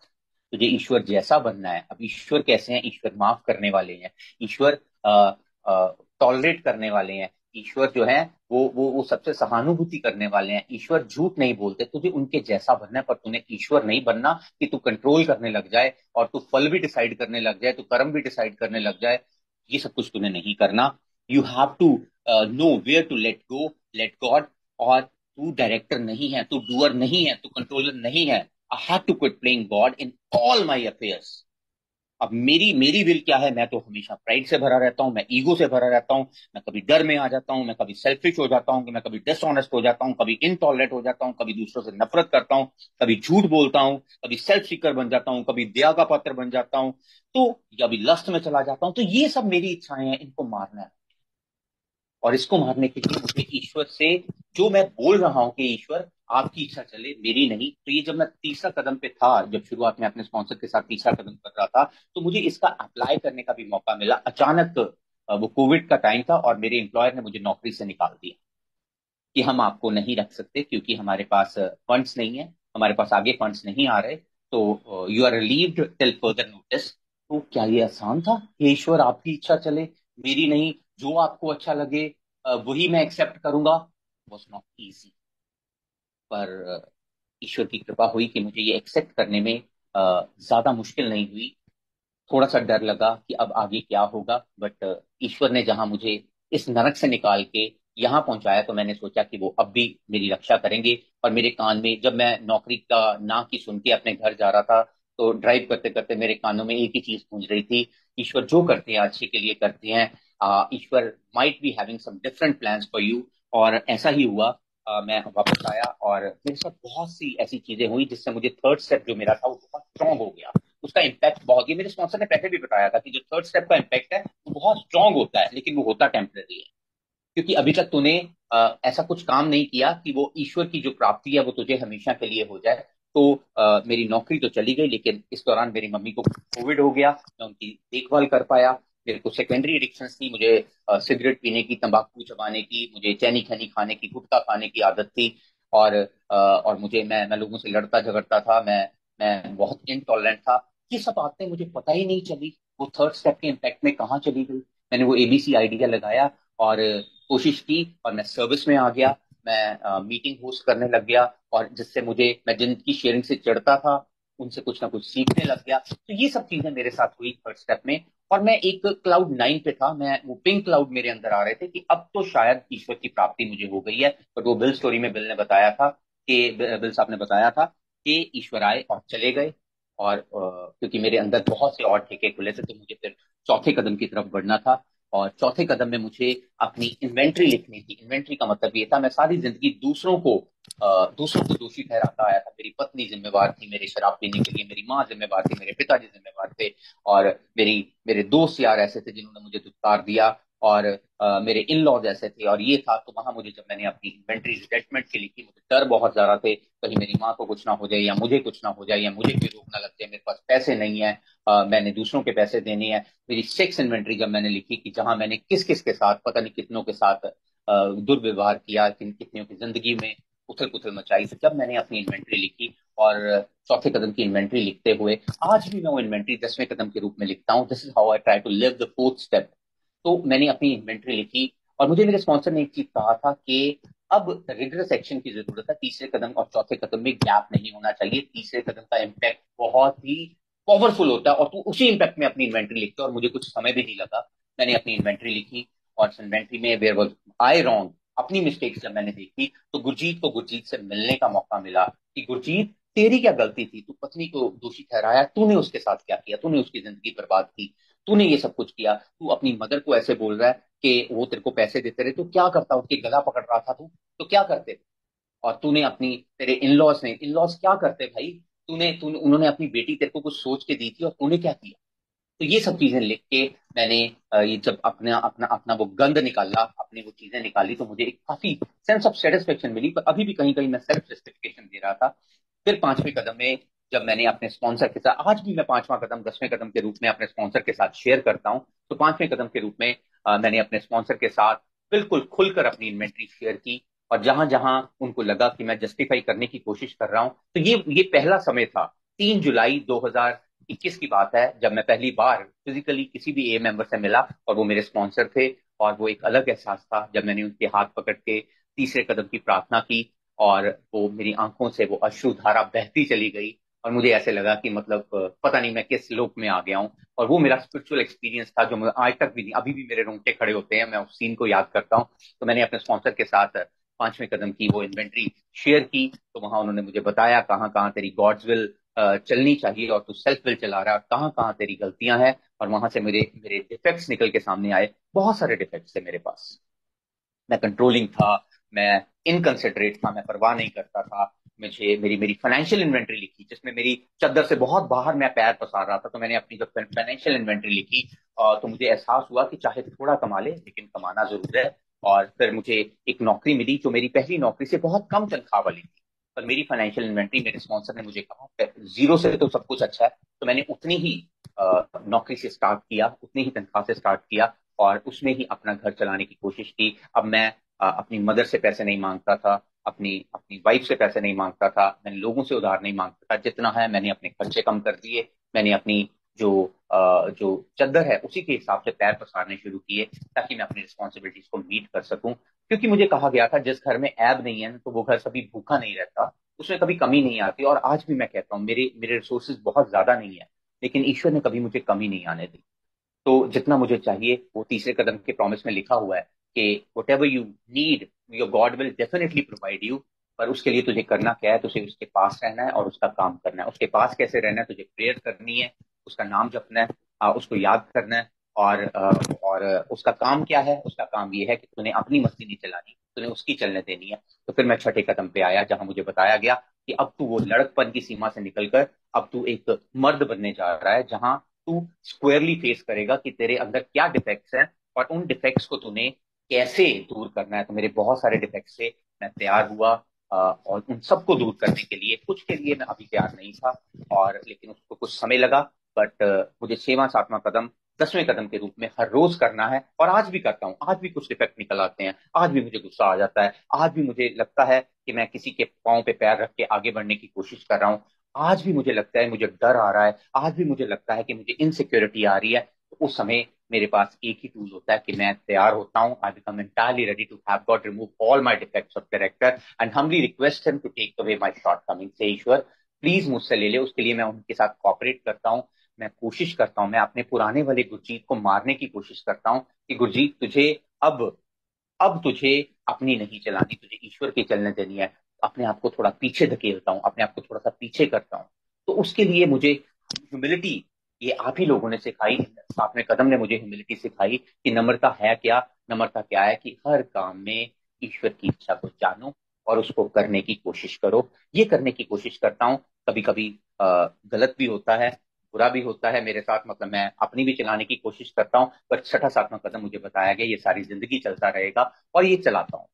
तुझे ईश्वर जैसा बनना है। अब ईश्वर कैसे हैं? ईश्वर माफ करने वाले हैं। ईश्वर टॉलरेट करने वाले हैं। ईश्वर जो है वो सबसे सहानुभूति करने वाले हैं। ईश्वर झूठ नहीं बोलते। तुझे उनके जैसा बनना है, पर तूने ईश्वर नहीं बनना कि तू कंट्रोल करने लग जाए और तू फल भी डिसाइड करने लग जाए, तू कर्म भी डिसाइड करने लग जाए। ये सब कुछ तूने नहीं करना। You have to know where to let go, let God. और तू डायरेक्टर नहीं है, तू डूअर नहीं है, तू कंट्रोलर नहीं है। I have to quit playing God in all my affairs. अब मेरी मेरी विल क्या है? मैं तो हमेशा प्राइड से भरा रहता हूँ, मैं ईगो से भरा रहता हूँ। मैं कभी डर में आ जाता हूँ, मैं कभी सेल्फिश हो जाता हूँ, कि मैं कभी डिसऑनेस्ट हो जाता हूँ, कभी इनटॉलरेट हो जाता हूँ, कभी दूसरों से नफरत करता हूँ, कभी झूठ बोलता हूँ, कभी सेल्फ सीकर बन जाता हूँ, कभी दया का पात्र बन जाता हूँ, तो या भी लस्ट में चला जाता हूँ। तो ये सब मेरी इच्छाएं हैं, इनको मारना है। और इसको मारने के लिए मुझे ईश्वर से, जो मैं बोल रहा हूं कि ईश्वर आपकी इच्छा चले मेरी नहीं, तो ये जब मैं तीसरा कदम पे था, जब शुरुआत में अपने स्पॉन्सर के साथ तीसरा कदम कर रहा था, तो मुझे इसका अप्लाई करने का भी मौका मिला। अचानक वो कोविड का टाइम था और मेरे एम्प्लॉयर ने मुझे नौकरी से निकाल दिया कि हम आपको नहीं रख सकते क्योंकि हमारे पास फंड्स नहीं है, हमारे पास आगे फंड्स नहीं आ रहे, तो you are relieved till further notice. तो क्या ये आसान था कि ईश्वर आपकी इच्छा चले मेरी नहीं, जो आपको अच्छा लगे वही मैं एक्सेप्ट करूंगा? Was not easy. पर ईश्वर की कृपा हुई कि मुझे ये एक्सेप्ट करने में ज्यादा मुश्किल नहीं हुई। थोड़ा सा डर लगा कि अब आगे क्या होगा, बट ईश्वर ने जहां मुझे इस नरक से निकाल के यहाँ पहुंचाया, तो मैंने सोचा कि वो अब भी मेरी रक्षा करेंगे। और मेरे कान में, जब मैं नौकरी का ना की सुन के अपने घर जा रहा था, तो ड्राइव करते करते मेरे कानों में एक ही चीज गूंज रही थी, ईश्वर जो करते हैं अच्छे के लिए करते हैं। Ishwar might be having some different plans for you. और ऐसा ही हुआ। मैं वापस आया और मेरे साथ बहुत सी ऐसी चीजें हुई जिससे मुझे थर्ड स्टेप जो मेरा था वो बहुत स्ट्रांग हो गया। उसका इम्पैक्ट बहुत, ये मेरे स्पॉन्सर ने पहले भी बताया था कि जो थर्ड स्टेप का इम्पैक्ट है वो बहुत स्ट्रांग होता है, लेकिन वो होता टेम्पररी है। क्योंकि अभी तक तूने ऐसा कुछ काम नहीं किया कि वो ईश्वर की जो प्राप्ति है वो तुझे हमेशा के लिए हो जाए। तो मेरी नौकरी तो चली गई, लेकिन इस दौरान मेरी मम्मी को कोविड हो गया, मैं उनकी देखभाल कर पाया। मेरे को सेकेंडरी एडिक्शंस थी, मुझे सिगरेट पीने की, तंबाकू चबाने की, मुझे चैनी खैनी खाने की, गुटखा खाने की आदत थी। और मैं लोगों से लड़ता झगड़ता था, मैं बहुत इनटॉलरेंट था। ये सब बातें मुझे पता ही नहीं चली, वो थर्ड स्टेप के इम्पैक्ट में कहाँ चली गई। मैंने वो एबीसी आइडिया लगाया और कोशिश की, और मैं सर्विस में आ गया। मैं मीटिंग होस्ट करने लग गया, और जिससे मैं जिनकी शेयरिंग से चढ़ता था उनसे कुछ ना कुछ सीखने लग गया। तो ये सब चीजें मेरे साथ हुई थर्ड स्टेप में। और मैं एक क्लाउड नाइन पे था, मैं वो पिंक क्लाउड मेरे अंदर आ रहे थे कि अब तो शायद ईश्वर की प्राप्ति मुझे हो गई है। बट वो बिल स्टोरी में बिल ने बताया था कि बिल साहब ने बताया था कि ईश्वर आए और चले गए। और क्योंकि मेरे अंदर बहुत से और ठेके खुले थे, तो मुझे फिर चौथे कदम की तरफ बढ़ना था। और चौथे कदम में मुझे अपनी इन्वेंट्री लिखनी थी। इन्वेंट्री का मतलब ये था, मैं सारी जिंदगी दूसरों को दोषी ठहराता आया था। मेरी पत्नी जिम्मेवार थी मेरे शराब पीने के लिए, मेरी माँ जिम्मेवार थी, मेरे पिताजी जिम्मेवार थे, और मेरे दोस्त यार ऐसे थे जिन्होंने मुझे दुत्कार दिया, और मेरे इन लॉज ऐसे थे। और ये था, तो वहां मुझे, जब मैंने अपनी इन्वेंट्री स्टेटमेंट की लिखी, मुझे डर बहुत ज्यादा थे कहीं मेरी माँ को कुछ ना हो जाए, या मुझे कुछ ना हो जाए, या मुझे कोई रोक ना लग जाए। मेरे पास पैसे नहीं है, मैंने दूसरों के पैसे देने हैं। मेरी सेक्स इन्वेंट्री जब मैंने लिखी कि जहां मैंने किस किस के साथ, पता नहीं कितनों के साथ दुर्व्यवहार किया, कितनों की जिंदगी में उथल पुथल मचाई, तो जब मैंने अपनी इन्वेंट्री लिखी, और चौथे कदम की इन्वेंट्री लिखते हुए, आज भी मैं वो इन्वेंट्री 10वें कदम के रूप में लिखता हूँ। This is how I try to live the fourth step. तो मैंने अपनी इन्वेंट्री लिखी, और मुझे मेरे स्पॉन्सर ने एक चीज कहा था कि अब रिग्रेस एक्शन की जरूरत है। तीसरे कदम और चौथे कदम में गैप नहीं होना चाहिए। तीसरे कदम का इम्पैक्ट बहुत ही पावरफुल होता है, और तू उसी इम्पैक्ट में अपनी इन्वेंट्री लिखते हो। और मुझे कुछ समय भी नहीं लगा, मैंने अपनी इन्वेंट्री लिखी। और उस इन्वेंट्री में वेयर वॉज आई रॉन्ग, अपनी मिस्टेक्स जब मैंने देखी, तो गुरजीत को गुरजीत से मिलने का मौका मिला कि गुरजीत, तेरी क्या गलती थी? तू पत्नी को दोषी ठहराया, तूने उसके साथ क्या किया? तूने उसकी जिंदगी बर्बाद की, तूने ये सब कुछ किया। तू अपनी मदर को ऐसे बोल रहा है कि वो तेरे को पैसे देते रहे, तो क्या करता? उसके गला पकड़ रहा था तू, तो क्या करते? और तूने अपनी, तेरे इन लॉज क्या करते भाई? तूने तूने उन्होंने अपनी बेटी तेरे को कुछ सोच के दी थी, और तूने क्या किया? तो ये सब चीजें लिख के मैंने ये जब अपना अपना अपना वो गंद निकाला, अपनी वो चीजें निकाली, तो मुझे एक काफी सेंस ऑफ सेटिस्फेक्शन मिली। पर अभी भी कहीं कहीं मैं सेल्फ जस्टिफिकेशन दे रहा था। फिर पांचवें कदम में, जब मैंने अपने स्पॉन्सर के साथ, आज भी मैं पांचवा कदम 10वें कदम के रूप में अपने स्पॉन्सर के साथ शेयर करता हूँ, तो पांचवें कदम के रूप में मैंने अपने स्पॉन्सर के साथ बिल्कुल खुलकर अपनी इन्वेंट्री शेयर की। और जहां जहां उनको लगा कि मैं जस्टिफाई करने की कोशिश कर रहा हूं, तो ये पहला समय था 3 जुलाई 2021 की बात है, जब मैं पहली बार फिजिकली किसी भी ए मेंबर से मिला, और वो मेरे स्पॉन्सर थे। और वो एक अलग एहसास था जब मैंने उनके हाथ पकड़ के तीसरे कदम की प्रार्थना की, और वो मेरी आंखों से वो अश्रुधारा बहती चली गई, और मुझे ऐसे लगा कि मतलब पता नहीं मैं किस लोक में आ गया हूँ। और वो मेरा स्पिरिचुअल एक्सपीरियंस था जो मैं आज तक भी नहीं, अभी भी मेरे रोंगटे खड़े होते हैं, मैं उस सीन को याद करता हूँ। तो मैंने अपने स्पॉन्सर के साथ 5वें कदम की वो इन्वेंट्री शेयर की, तो वहां उन्होंने मुझे बताया कहाँ कहाँ तेरी गॉड्स विल चलनी चाहिए और तू सेल्फ विल चला रहा है, कहाँ कहाँ तेरी गलतियां हैं। और वहां से मेरे मेरे डिफेक्ट्स निकल के सामने आए। बहुत सारे डिफेक्ट्स थे मेरे पास। मैं कंट्रोलिंग था, मैं इनकंसिडरेट था, मैं परवाह नहीं करता था। मुझे मेरी मेरी फाइनेंशियल इन्वेंट्री लिखी जिसमें मेरी चद्दर से बहुत बाहर मैं पैर पसार रहा था। तो मैंने अपनी जब फाइनेंशियल इन्वेंट्री लिखी, तो मुझे एहसास हुआ कि चाहे थोड़ा कमा ले लेकिन कमाना जरूर है। और फिर मुझे एक नौकरी मिली जो मेरी पहली नौकरी से बहुत कम तनख्वाह वाली थी। पर मेरी फाइनेंशियल इन्वेंट्री, मेरे स्पॉन्सर ने मुझे कहा जीरो से तो सब कुछ अच्छा है। तो मैंने उतनी ही नौकरी से स्टार्ट किया, उतनी ही तनख्वाह से स्टार्ट किया, और उसमें ही अपना घर चलाने की कोशिश की। अब मैं अपनी मदर से पैसे नहीं मांगता था, अपनी अपनी वाइफ से पैसे नहीं मांगता था, मैंने लोगों से उधार नहीं मांगता था। जितना है मैंने अपने खर्चे कम कर दिए। मैंने अपनी जो चद्दर है उसी के हिसाब से पैर पसारने शुरू किए, ताकि मैं अपनी रिस्पॉन्सिबिलिटीज को मीट कर सकूं। क्योंकि मुझे कहा गया था जिस घर में ऐब नहीं है तो वो घर कभी भूखा नहीं रहता, उसमें कभी कमी नहीं आती। और आज भी मैं कहता हूँ मेरे मेरे रिसोर्सेज बहुत ज्यादा नहीं है, लेकिन ईश्वर ने कभी मुझे कमी नहीं आने दी। तो जितना मुझे चाहिए वो तीसरे कदम के प्रॉमिस में लिखा हुआ है कि what ever you need, your God will definitely provide you. पर उसके लिए तुझे करना क्या है? तुझे उसके पास रहना है और उसका काम करना है। उसके पास कैसे रहना है? तुझे प्रेयर करनी है, उसका नाम जपना है, उसको याद करना है। और उसका काम क्या है? उसका काम ये है कि तूने अपनी मस्ती नहीं चलानी, तूने उसकी चलने देनी है। तो फिर मैं छठे कदम पे आया जहां मुझे बताया गया कि अब तू वो लड़कपन की सीमा से निकलकर अब तू एक मर्द बनने जा रहा है, जहां तू स्क्वेयरली फेस करेगा कि तेरे अंदर क्या डिफेक्ट्स हैं और उन डिफेक्ट्स को तूने कैसे दूर करना है। तो मेरे बहुत सारे डिफेक्ट्स से मैं तैयार हुआ, और उन सबको दूर करने के लिए, कुछ के लिए मैं अभी तैयार नहीं था, और लेकिन उसको कुछ समय लगा। बट मुझे 6वां 7वां कदम 10वें कदम के रूप में हर रोज करना है, और आज भी करता हूँ। आज भी कुछ डिफेक्ट निकल आते हैं, आज भी मुझे गुस्सा आ जाता है, आज भी मुझे लगता है कि मैं किसी के पाँव पे पैर रख के आगे बढ़ने की कोशिश कर रहा हूँ, आज भी मुझे लगता है मुझे डर आ रहा है, आज भी मुझे लगता है कि मुझे इनसिक्योरिटी आ रही है। तो उस समय मेरे पास एक ही टूल होता है कि मैं तैयार होता हूँ। I become entirely ready to have God remove all my defects of character and humbly request him to take away my shortcoming. से ईश्वर प्लीज मुझसे ले ले। उसके लिए मैं उनके साथ कॉपरेट करता हूँ, मैं कोशिश करता हूँ, मैं अपने पुराने वाले गुरजीत को मारने की कोशिश करता हूँ कि गुरजीत तुझे अब अब तुझे अपनी नहीं चलानी, तुझे ईश्वर की चलने देनी है। अपने आप को थोड़ा पीछे धकेलता हूँ, अपने आप को थोड़ा सा पीछे करता हूँ। तो उसके लिए मुझे ह्यूमिलिटी, ये आप ही लोगों ने सिखाई, 7वें कदम ने मुझे ह्यूमिलिटी सिखाई कि नम्रता है क्या। नम्रता क्या है कि हर काम में ईश्वर की इच्छा को जानो और उसको करने की कोशिश करो। ये करने की कोशिश करता हूँ। कभी कभी गलत भी होता है, बुरा भी होता है मेरे साथ, मतलब मैं अपनी भी चलाने की कोशिश करता हूँ। पर 6वां 7वां कदम मुझे बताया गया ये सारी जिंदगी चलता रहेगा, और ये चलाता हूँ।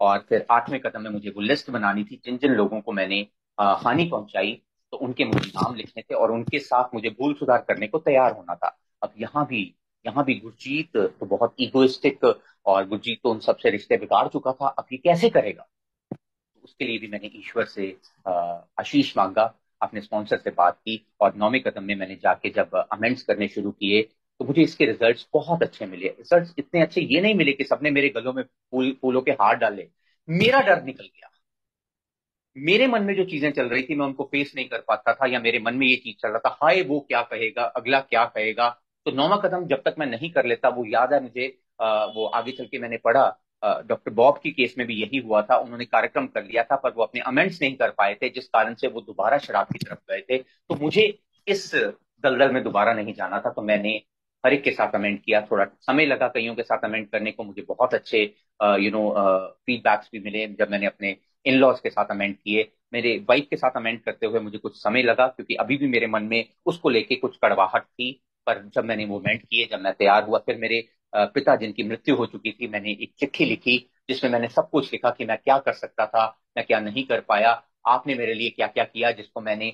और फिर 8वें कदम में मुझे वो लिस्ट बनानी थी जिन जिन लोगों को मैंने हानि पहुंचाई, तो उनके मुझे नाम लिखने थे और उनके साथ मुझे भूल सुधार करने को तैयार होना था। अब यहाँ भी गुरजीत तो बहुत इगोइस्टिक, और गुरजीत तो उन सबसे रिश्ते बिगाड़ चुका था, अब ये कैसे करेगा? तो उसके लिए भी मैंने ईश्वर से अ, आशीष मांगा, अपने स्पॉन्सर से बात की, और 9वें कदम में मैंने जाके जब अमेंड्स करने शुरू किए, तो मुझे इसके रिजल्ट्स बहुत अच्छे मिले। रिजल्ट्स इतने अच्छे ये नहीं मिले कि सबने मेरे गलों में फूलों के हार डाले। मेरा डर निकल गया। मेरे मन में जो चीजें चल रही थी मैं उनको फेस नहीं कर पाता था, या मेरे मन में ये चीज चल रहा था, हाय वो क्या कहेगा, अगला क्या कहेगा। तो 9वां कदम जब तक मैं नहीं कर लेता, वो याद है मुझे, वो आगे चल के मैंने पढ़ा, डॉक्टर बॉब की केस में भी यही हुआ था। उन्होंने कार्यक्रम कर लिया था पर वो अपने अमेंड्स नहीं कर पाए थे, जिस कारण से वो दोबारा शराब की तरफ गए थे। तो मुझे इस दलदल में दोबारा नहीं जाना था, तो मैंने हर एक के साथ अमेंड किया। थोड़ा समय लगा कईयों के साथ अमेंड करने को, मुझे बहुत अच्छे फीडबैक्स भी मिले जब मैंने अपने इन लॉज के साथ अमेंड किए। मेरे वाइफ के साथ अमेंड करते हुए मुझे कुछ समय लगा, क्योंकि अभी भी मेरे मन में उसको लेके कुछ कड़वाहट थी। पर जब मैंने वो अमेंड किए, जब मैं तैयार हुआ, फिर मेरे पिता जिनकी मृत्यु हो चुकी थी, मैंने एक चिट्ठी लिखी जिसमें मैंने सब कुछ लिखा कि मैं क्या कर सकता था, मैं क्या नहीं कर पाया, आपने मेरे लिए क्या क्या किया जिसको मैंने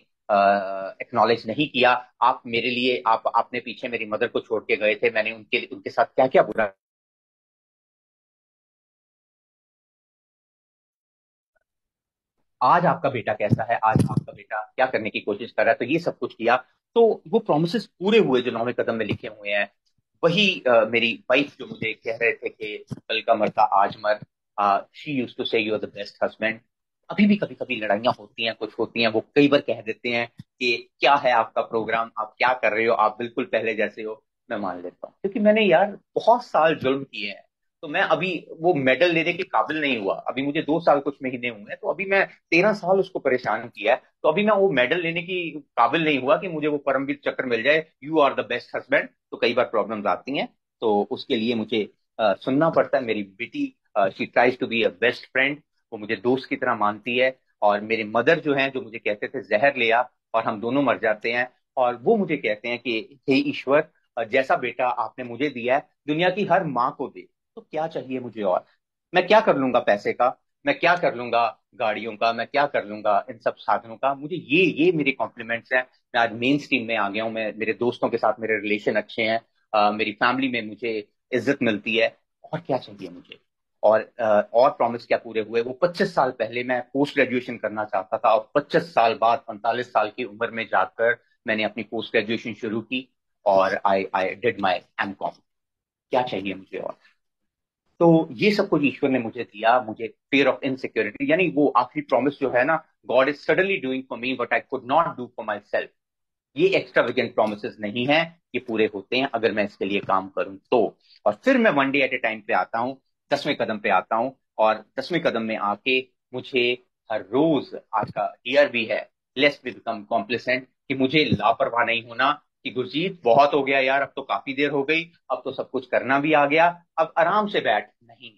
एक्नॉलेज नहीं किया, आप मेरे लिए आपने पीछे मेरी मदर को छोड़ के गए थे, मैंने उनके उनके साथ क्या क्या बुरा। आज आपका बेटा कैसा है, आज आपका बेटा क्या करने की कोशिश कर रहा है, तो ये सब कुछ किया। तो वो प्रोमिस पूरे हुए जो 9वें कदम में लिखे हुए हैं। वही मेरी वाइफ जो मुझे कह रहे थे कि कल का मरता आज मर, she used to say you are the best husband. अभी भी कभी कभी लड़ाइयाँ होती हैं, कुछ होती हैं, वो कई बार कह देते हैं कि क्या है आपका प्रोग्राम, आप क्या कर रहे हो, आप बिल्कुल पहले जैसे हो। मैं मान लेता हूँ, क्योंकि मैंने यार बहुत साल जुल्म किए हैं। तो मैं अभी वो मेडल लेने के काबिल नहीं हुआ। अभी मुझे 2 साल कुछ महीने हुए हैं, तो अभी मैं 13 साल उसको परेशान किया है। तो अभी मैं वो मेडल लेने की काबिल नहीं हुआ कि मुझे वो परमवीर चक्र मिल जाए, you are the best husband. तो कई बार प्रॉब्लम्स आती हैं, तो उसके लिए मुझे सुनना पड़ता है। मेरी बेटी she tries to be a best friend, वो मुझे दोस्त की तरह मानती है। और मेरे मदर जो हैं, जो मुझे कहते थे जहर ले आ और हम दोनों मर जाते हैं, और वो मुझे कहते हैं कि हे ईश्वर, जैसा बेटा आपने मुझे दिया है दुनिया की हर माँ को दे। तो क्या चाहिए मुझे और? मैं क्या कर लूंगा पैसे का, मैं क्या कर लूंगा गाड़ियों का, मैं क्या कर लूंगा इन सब साधनों का? मुझे ये मेरे कॉम्प्लीमेंट्स हैं। मैं आज मेन स्ट्रीम में आ गया हूँ, मैं मेरे दोस्तों के साथ मेरे रिलेशन अच्छे हैं, मेरी फैमिली में मुझे इज्जत मिलती है। और क्या चाहिए मुझे? और प्रॉमिस क्या पूरे हुए? वो 25 साल पहले मैं पोस्ट ग्रेजुएशन करना चाहता था, और 25 साल बाद 45 साल की उम्र में जाकर मैंने अपनी पोस्ट ग्रेजुएशन शुरू की, और I I did my M com. क्या चाहिए मुझे और? तो ये सब कुछ ईश्वर ने मुझे दिया। मुझे फियर ऑफ इनसिक्योरिटी, यानी वो आखिरी प्रॉमिस जो है ना, God is suddenly doing for me what I could not do for my self. ये एक्स्ट्रावेगेंट प्रोमिस नहीं है, ये पूरे होते हैं अगर मैं इसके लिए काम करूं तो। और फिर मैं one day at A time पे आता हूँ, 10वें कदम पे आता हूँ। और 10वें कदम में आके मुझे हर रोज, आज का डीआर भी है, लेस बी बिकम कॉम्प्लिसेंट, कि मुझे लापरवाह नहीं होना। कि गुरजीत बहुत हो गया यार, अब तो काफी देर हो गई, अब तो सब कुछ करना भी आ गया, अब आराम से बैठ। नहीं,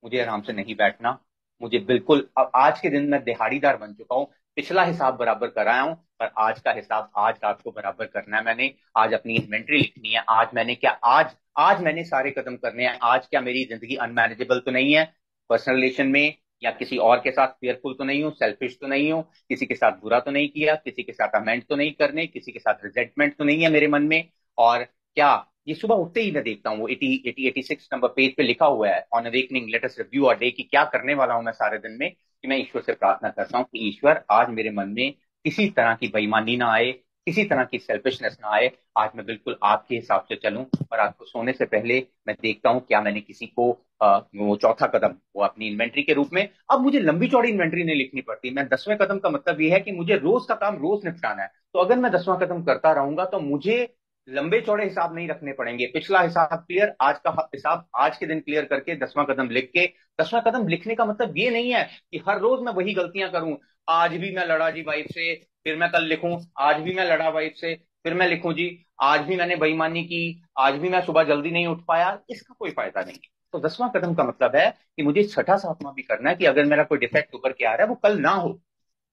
मुझे आराम से नहीं बैठना। मुझे बिल्कुल, अब आज के दिन मैं दिहाड़ीदार बन चुका हूँ। पिछला हिसाब बराबर कराया हूं, पर आज का हिसाब आज रात को बराबर करना है मैंने। आज अपनी इन्वेंट्री लिखनी है, आज मैंने क्या, आज आज मैंने सारे कदम करने हैं। आज क्या मेरी जिंदगी अनमैनेजेबल तो नहीं है पर्सनल रिलेशन में, या किसी और के साथ फेयरफुल तो नहीं हूँ, सेल्फिश तो नहीं हूँ, किसी के साथ बुरा तो नहीं किया, किसी के साथ अमेंड तो नहीं करने, किसी के साथ रिजेंटमेंट तो नहीं है मेरे मन में। और क्या, ये सुबह उठते ही मैं देखता हूँ, वो 86 नंबर पेज पे लिखा हुआ है, on awakening let us review our day, कि क्या करने वाला हूं मैं सारे दिन में। कि मैं ईश्वर से प्रार्थना करता हूँ कि ईश्वर, आज मेरे मन में किसी तरह की बेईमानी ना आए, किसी तरह की सेल्फिशनेस ना आए। आज मैं बिल्कुल आपके हिसाब से चलूं। और आज को सोने से पहले मैं देखता हूँ क्या मैंने किसी को वो चौथा कदम, वो अपनी इन्वेंट्री के रूप में, अब मुझे लंबी चौड़ी इन्वेंट्री नहीं लिखनी पड़ती। मैं 10वें कदम का मतलब ये है कि मुझे रोज का काम रोज निपटाना है। तो अगर मैं 10वां कदम करता रहूंगा तो मुझे लंबे चौड़े हिसाब नहीं रखने पड़ेंगे। पिछला हिसाब क्लियर, आज का हिसाब आज के दिन क्लियर करके 10वां कदम लिख के। 10वां कदम लिखने का मतलब ये नहीं है कि हर रोज मैं वही गलतियां करूं। आज भी मैं लड़ा जी वाइफ से, फिर मैं कल लिखूं आज भी मैं लड़ा वाइफ से, फिर मैं लिखूं जी आज भी मैंने बेईमानी की, आज भी मैं सुबह जल्दी नहीं उठ पाया। इसका कोई फायदा नहीं है। तो 10वां कदम का मतलब है कि मुझे छठा सातवां भी करना है, कि अगर मेरा कोई डिफेक्ट उभर के आ रहा है वो कल ना हो।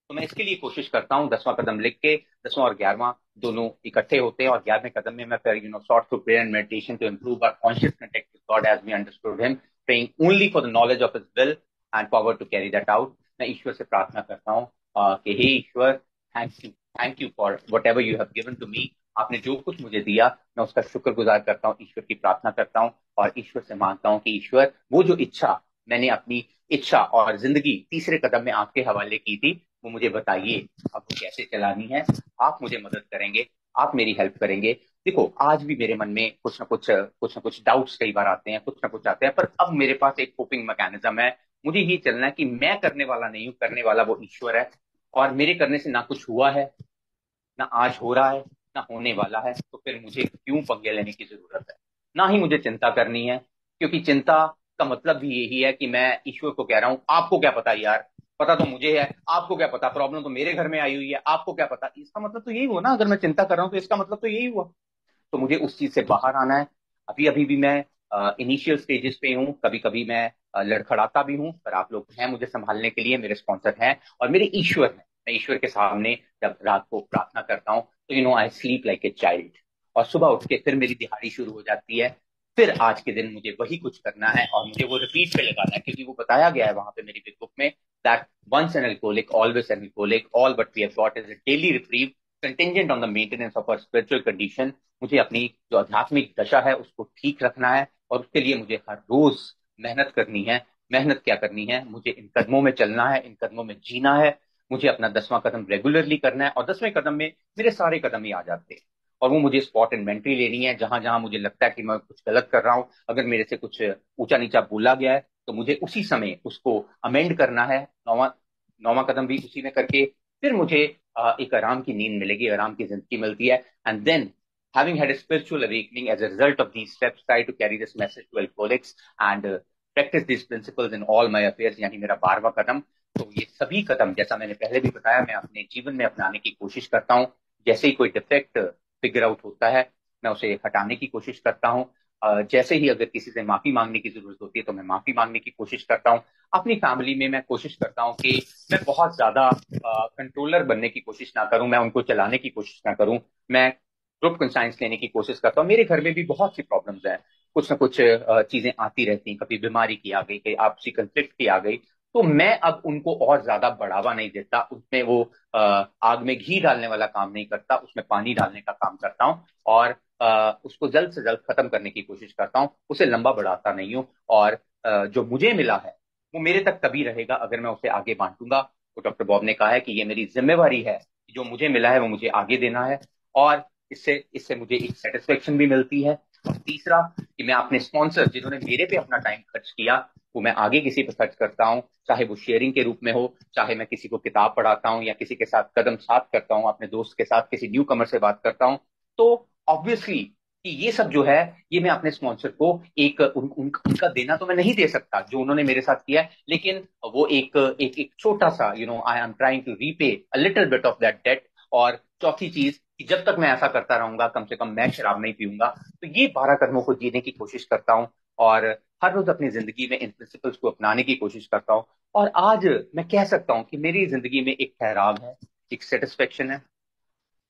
तो मैं इसके लिए कोशिश करता हूँ 10वां कदम लिख के। 10वां और 11वां दोनों इकट्ठे होते हैं, और 11वें कदम में मैं फिर sought through prayer and meditation to improve our conscious contact with God as we understood him, praying only for the knowledge of his will and power to carry that out. मैं ईश्वर से प्रार्थना करता हूँ कि हे ईश्वर, thank you for whatever you have given to me. आपने जो कुछ मुझे दिया, मैं उसका शुक्रगुजार करता हूँ, ईश्वर की प्रार्थना करता हूँ। और ईश्वर से मांगता हूँ कि ईश्वर, वो जो इच्छा मैंने अपनी इच्छा और जिंदगी तीसरे कदम में आपके हवाले की थी, वो मुझे बताइए अब वो कैसे चलानी है। आप मुझे मदद करेंगे, आप मेरी हेल्प करेंगे। देखो, आज भी मेरे मन में कुछ ना कुछ डाउट्स कई बार आते हैं, कुछ ना कुछ आते हैं, पर अब मेरे पास एक कोपिंग मैकेनिज्म है। मुझे ये चलना है कि मैं करने वाला नहीं हूँ, करने वाला वो ईश्वर है। और मेरे करने से ना कुछ हुआ है, ना आज हो रहा है, ना होने वाला है, तो फिर मुझे क्यों पंगे लेने की जरूरत है? ना ही मुझे चिंता करनी है, क्योंकि चिंता का मतलब भी यही है कि मैं ईश्वर को कह रहा हूं, आपको क्या पता यार, पता तो मुझे है, आपको क्या पता, प्रॉब्लम तो मेरे घर में आई हुई है, आपको क्या पता। इसका मतलब तो यही हुआ ना, अगर मैं चिंता कर रहा हूं तो इसका मतलब तो यही हुआ। तो मुझे उस चीज से बाहर आना है। अभी अभी भी मैं इनिशियल स्टेजेस पे हूँ, कभी कभी मैं लड़खड़ाता भी हूँ, पर आप लोग हैं मुझे संभालने के लिए, मेरे स्पॉन्सर हैं और मेरे ईश्वर हैं। मैं ईश्वर के सामने जब रात को प्रार्थना करता हूँ तो I sleep like a child. और सुबह उठ के फिर मेरी दिहाड़ी शुरू हो जाती है। फिर आज के दिन मुझे वही कुछ करना है, और मुझे वो रिपीट पे लगाना है, क्योंकि वो बताया गया है वहां पे मेरी बिग बुक में, that once an alcoholic always an alcoholic, all but we have got is a daily reprieve contingent on the maintenance of our spiritual condition. मुझे अपनी जो आध्यात्मिक दशा है उसको ठीक रखना है, और उसके लिए मुझे हर रोज मेहनत करनी है। मेहनत क्या करनी है, मुझे इन कदमों में चलना है, इन कदमों में जीना है, मुझे अपना 10वां कदम रेगुलरली करना है, और 10वें कदम में मेरे सारे कदम ही आ जाते हैं। और वो मुझे स्पॉट इन्वेंट्री लेनी है, जहां जहां मुझे लगता है कि मैं कुछ गलत कर रहा हूं, अगर मेरे से कुछ ऊंचा नीचा बोला गया है, तो मुझे उसी समय उसको अमेंड करना है। नौवां नौवां कदम भी उसी में करके फिर मुझे एक आराम की नींद मिलेगी, आराम की जिंदगी मिलती है। And then, having had a spiritual awakening as a result of these steps, try to carry this message to alcoholics and practice these principles in all my affairs, यानी मेरा 12वां कदम। तो ये सभी कदम, जैसा मैंने पहले भी बताया, मैं अपने जीवन में अपनाने की कोशिश करता हूँ। जैसे ही कोई डिफेक्ट फिगर आउट होता है, मैं उसे हटाने की कोशिश करता हूँ। जैसे ही अगर किसी से माफी मांगने की जरूरत होती है, तो मैं माफी मांगने की कोशिश करता हूँ। अपनी फैमिली में मैं कोशिश करता हूँ कि मैं बहुत ज्यादा कंट्रोलर बनने की कोशिश ना करूं, मैं उनको चलाने की कोशिश ना करूं। मैं ग्रुप कंसाइंस लेने की कोशिश करता हूँ। मेरे घर में भी बहुत सी प्रॉब्लम्स हैं, कुछ ना कुछ चीजें आती रहती हैं, कभी बीमारी की आ गई, कभी आपसी कंफ्लिक्ट की आ गई। तो मैं अब उनको और ज्यादा बढ़ावा नहीं देता, उसमें वो आग में घी डालने वाला काम नहीं करता, उसमें पानी डालने का काम करता हूँ। और उसको जल्द से जल्द खत्म करने की कोशिश करता हूँ, उसे लंबा बढ़ाता नहीं हूँ। और जो मुझे मिला है वो मेरे तक तभी रहेगा अगर मैं उसे आगे बांटूंगा। तो डॉक्टर बॉब ने कहा है कि ये मेरी जिम्मेवारी है, जो मुझे मिला है वो मुझे आगे देना है। और इससे इससे मुझे एक सेटिस्फेक्शन भी मिलती है। और तीसरा, कि मैं अपने स्पॉन्सर जिन्होंने मेरे पे अपना टाइम खर्च किया, वो मैं आगे किसी पे खर्च करता हूँ, चाहे वो शेयरिंग के रूप में हो, चाहे मैं किसी को किताब पढ़ाता हूँ, या किसी के साथ कदम साथ करता हूँ, अपने दोस्त के साथ किसी न्यू कमर से बात करता हूँ। तो ऑब्वियसली कि ये सब जो है, ये मैं अपने स्पॉन्सर को उनका देना तो मैं नहीं दे सकता जो उन्होंने मेरे साथ किया है, लेकिन वो एक छोटा सा, I am trying to repay a little bit of that debt. और चौथी चीज, कि जब तक मैं ऐसा करता रहूंगा, कम से कम मैं शराब नहीं पीऊंगा। तो ये 12 कदमों को जीने की कोशिश करता हूँ, और हर रोज अपनी जिंदगी में इन प्रिंसिपल्स को अपनाने की कोशिश करता हूँ। और आज मैं कह सकता हूँ कि मेरी जिंदगी में एक ठहराव है, एक सेटिस्फेक्शन है,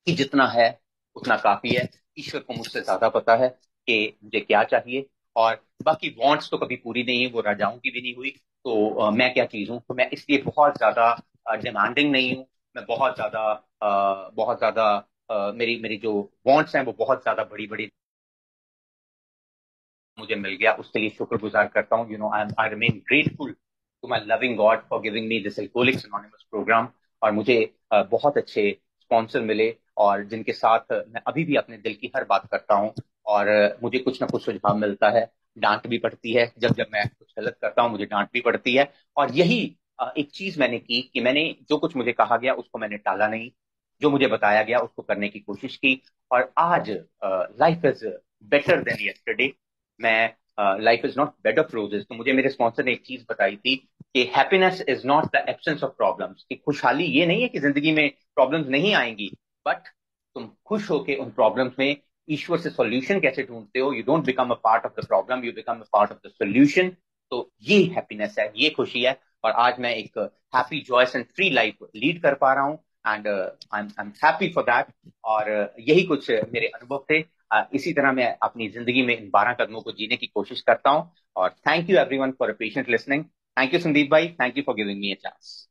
कि जितना है उतना काफी है। ईश्वर को मुझसे ज्यादा पता है कि मुझे क्या चाहिए। और बाकी वांट्स तो कभी पूरी नहीं हुई, वो राजाओं की भी नहीं हुई। तो मैं क्या चीज हूँ, तो मैं इसलिए बहुत ज्यादा डिमांडिंग नहीं हूँ। मैं बहुत ज्यादा मेरी मेरी जो वांट्स हैं वो बहुत ज्यादा बड़ी बड़ी मुझे मिल गया, उसके लिए शुक्रगुजार करता हूँ। I remain grateful to my loving God for giving me this Alcoholics Anonymous program. और मुझे बहुत अच्छे स्पॉन्सर मिले, और जिनके साथ मैं अभी भी अपने दिल की हर बात करता हूँ। और मुझे कुछ ना कुछ सुझाव मिलता है, डांट भी पड़ती है, जब जब मैं कुछ गलत करता हूँ मुझे डांट भी पड़ती है। और यही एक चीज मैंने की कि मैंने जो कुछ मुझे कहा गया उसको मैंने टाला नहीं, जो मुझे बताया गया उसको करने की कोशिश की। और आज life is better than yesterday. मैं life is not bed of roses. तो मुझे मेरे स्पॉन्सर ने एक चीज बताई थी कि happiness is not the absence of problems, कि खुशहाली ये नहीं है कि जिंदगी में प्रॉब्लम्स नहीं आएंगी, बट तुम खुश होके उन प्रॉब्लम्स में ईश्वर से सॉल्यूशन कैसे ढूंढते हो। You don't become a part of the problem, you become a part of the solution. तो ये हैप्पीनेस है, ये खुशी है। और आज मैं एक happy joyous and free life lead कर पा रहा हूँ, and I am happy for that. और यही कुछ मेरे अनुभव थे। इसी तरह मैं अपनी जिंदगी में इन 12 कदमों को जीने की कोशिश करता हूँ। और thank you everyone for patient listening. Thank you Sandeep भाई, thank you for giving me a chance.